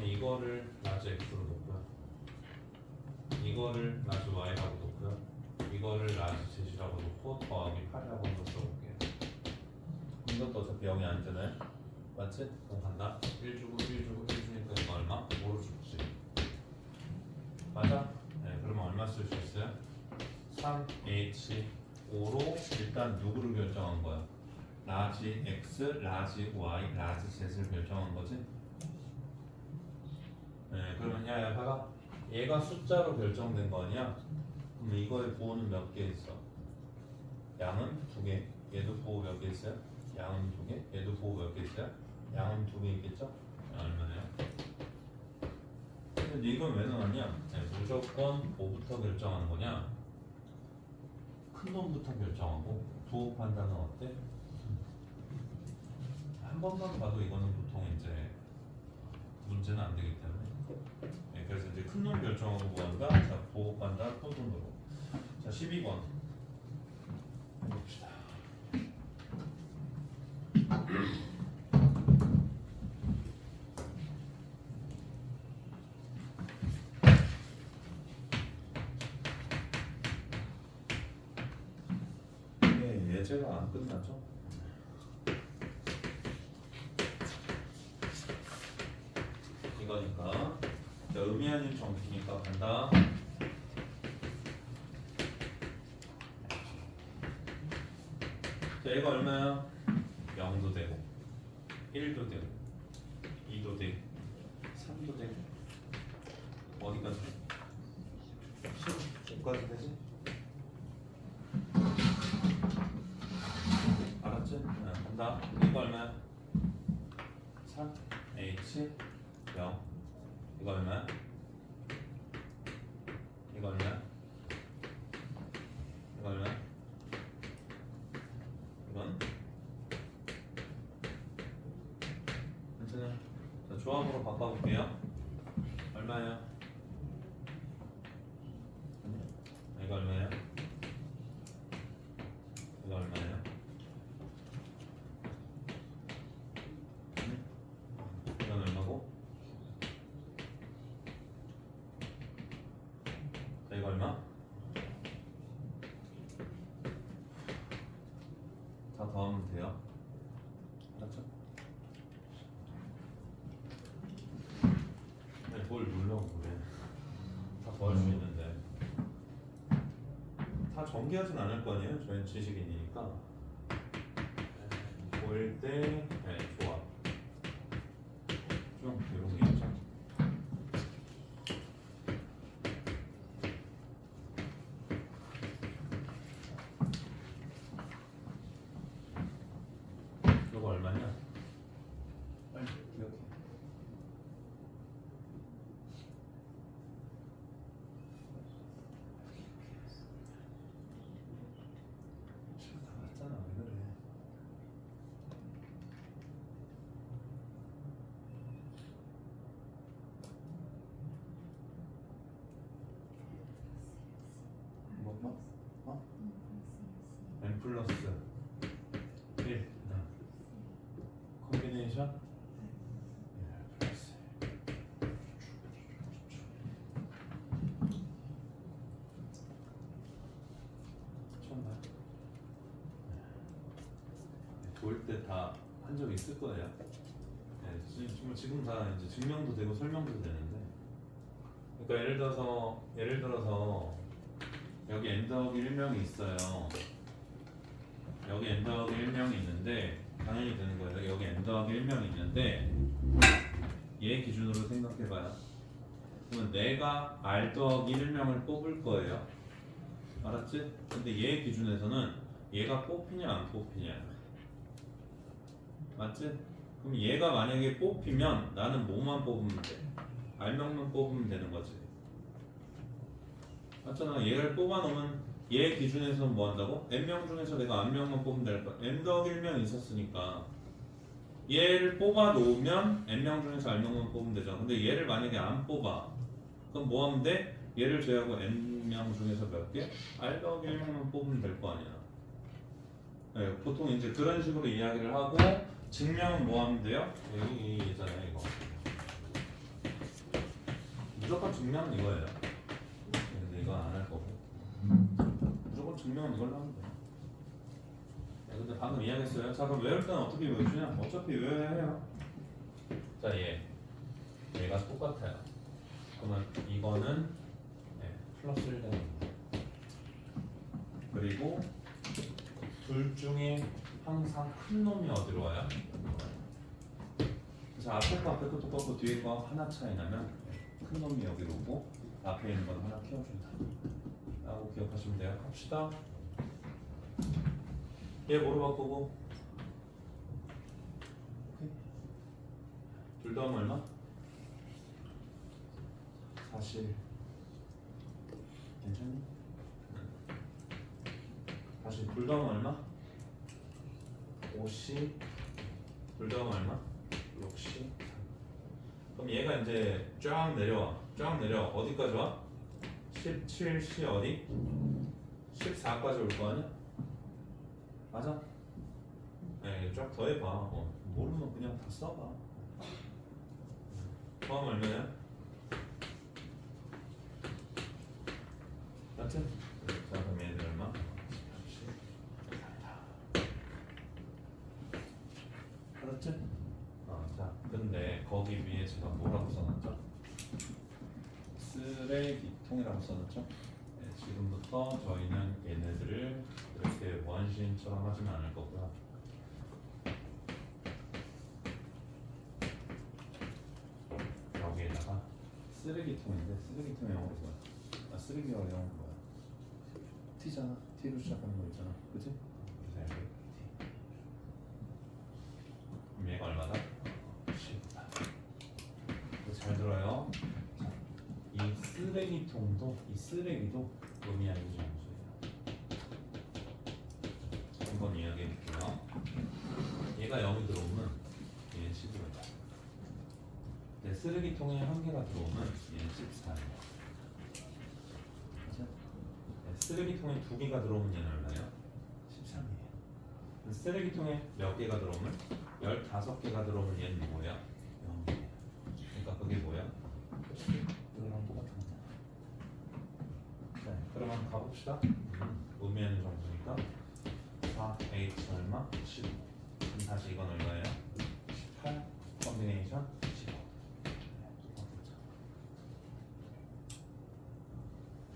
이거를 라지 x로 놓고요. 이거를 라지 y라고 놓고요. 이거를 라지 z라고 놓고 더하기 8이라고 한번 써볼게요. 이것도 어차피 0이 아니잖아요. 맞지? 그럼 간다. 1 주고 1 주고 1 주니까 이거 얼마? 5로 줄지. 맞아? 네, 그러면 얼마 쓸 수 있어요? 3H5로 일단 누구를 결정한 거야? 라지 X, 라지 Y, 라지 Z를 결정한 거지? 네, 그러면 야 봐봐. 얘가 숫자로 결정된 거 아니야? 그럼 이거의 부호는 몇 개 있어? 양은 2개. 얘도 부호 몇 개 있어요? 양은 2개. 얘도 부호 몇 개 있어요? 양은 2개 있겠죠? 얼마나요? 근데 이건 왜 나왔냐? 네, 무조건 5부터 결정하는 거냐? 큰 놈부터 결정하고 부호 판단은 어때? 한 번만 봐도 이거는 보통 이제 문제는 안 되기 때문에 네, 그래서 이제 큰 놈 결정하고 뭐한다? 자, 부호 판단 토손으로. 자, 12번 해봅시다. 네, 예제가 안 끝나죠? 이거니까 자, 의미 아닌 정수니까 간다. 자, 이거 얼마야? 0도 되고 1도 되고 2도 되고 3도 되고 어디까지? 15까지 되지? 알았지? 네, 간다. 이거 얼마야? 3 H 0 이거 얼마야? 이거 얼마야? 이거 얼마야? 이건? 괜찮아요. 자, 조합으로 바꿔볼게요. 얼마예요? 이거 얼마예요? 이거 얼마예요? 이건 얼마고? 자, 이거 얼마? 다 더하면 돼요. 알았죠? 네, 뭘 누르려고 그래. 다 더할 수 있는데 다 전개하진 않을 거 아니에요? 저희는 지식인이니까. 보일 때 네, 좋아. 좀 이런 게 있죠. 이거 얼마냐? 빨리 기억해. 시간 다 봤잖아. 왜 그래? 뭐? 어? n 플러스 1 콤비네이션 플러스 미쳤나요? 보일 때 다 한 적 있을 거예요. 네, 지금 다 이제 증명도 되고 설명도 되는데, 그러니까 예를 들어서 여기 n 더하기 1명이 있어요. 여기 n 더하기 1명이 있는데 당연히 되는 거예요. 여기 n 더하기 1명이 있는데 얘 기준으로 생각해봐요. 그러면 내가 r 더하기 1명을 뽑을 거예요. 알았지? 근데 얘 기준에서는 얘가 뽑히냐 안 뽑히냐, 맞지? 그럼 얘가 만약에 뽑히면 나는 뭐만 뽑으면 돼? r명만 뽑으면 되는 거지. 맞잖아. 얘를 뽑아놓으면 얘 기준에서는 뭐 한다고? n명 중에서 내가 r명만 뽑으면 될 거야. n 더하기 1명이 있었으니까 얘를 뽑아놓으면 n명 중에서 r명만 뽑으면 되잖아. 근데 얘를 만약에 안 뽑아, 그럼 뭐 하면 돼? 얘를 제외하고 n명 중에서 몇 개? r 더하기 1명만 뽑으면 될 거 아니야. 네, 보통 이제 그런 식으로 이야기를 하고, 증명은 뭐 하면 돼요? 여기 있잖아요, 이거. 무조건 증명은 이거예요. 근데 이거 안 할 거고. 무조건 증명은 이걸로 하면 돼요. 네, 근데 방금 이야기했어요. 자, 그럼 외울 때는 어떻게 외우시냐? 어차피 외워야 해요. 자, 얘가 똑같아요. 그러면 이거는 플러스 1 되는 거예요. 그리고 둘 중에 항상 큰 놈이 어디로 와요? 그래서 앞에 거 앞에 거 똑같고 뒤에 거 하나 차이 나면 큰 놈이 여기로 오고 앞에 있는 건 하나 키워준다 라고 기억하시면 돼요. 갑시다. 얘 뭐로 바꾸고? 둘 다 하면 얼마? 사실 괜찮니? 다시 불더움 얼마? 50 불더움 얼마? 60 그럼 얘가 이제 쫙 내려와 어디까지 와? 17시 어디? 14까지 올 거 아니야? 맞아? 네, 쫙 더해봐 모르면 그냥 다 써봐 포함 얼마야? 맞지? 자 그럼 얘들 얼마? 10 알았지? 자 근데 거기 위에 제가 뭐라고 써놨죠? 쓰레기통이라고 써놨죠? 네, 지금부터 저희는 얘네들을 이렇게 원시인처럼 하진 않을 거고요. 여기에다가 쓰레기통인데 쓰레기통 영어로 뭐야? 쓰레기가 영어로 뭐야? T잖아. T로 시작하는 거 있잖아. 그치? 그래서 여기 T. 그럼 얘가 얼마다? 10. 잘 들어요. 자, 이 쓰레기통도 이 쓰레기도 의미하는 정수예요. 한번 이야기해 볼게요. 얘가 0이 들어오면 얘는 10으로 네, 쓰레기통에 한 개가 들어오면 얘는 14예요. 네, 쓰레기통에 두 개가 들어오면 얘는 얼마예요? 13이에요. 쓰레기통에 몇 개가 들어오면 15개가 들어오면 얘는 뭐예요? 0이에요. 그러니까 그게 뭐야? 이거랑 똑같은 거잖아. 네, 그러면 가봅시다. 의미하는 정수니까 4H 얼마? 15. 그럼 다시 이건 얼마예요? 18 컨비네이션 15.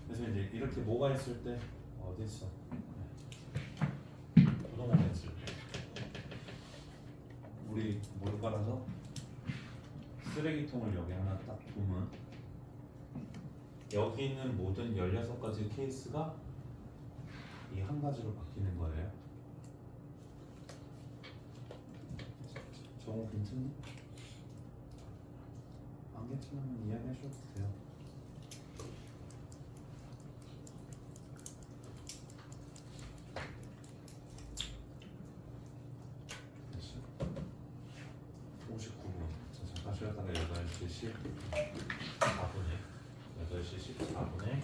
그래서 이제 이렇게 뭐가 있을 때 어디 있어? 부동호가 있을 때 우리 뭘 깔아서 쓰레기통을 여기 하나 딱 두면 여기 있는 모든 16가지 케이스가 이 한 가지로 바뀌는 거예요. 저거 괜찮니? 안 괜찮으면 이야기하셔도 돼요. 다시 59분. 자, 잠깐 쉬었다가 8시 14분에 8시 14분에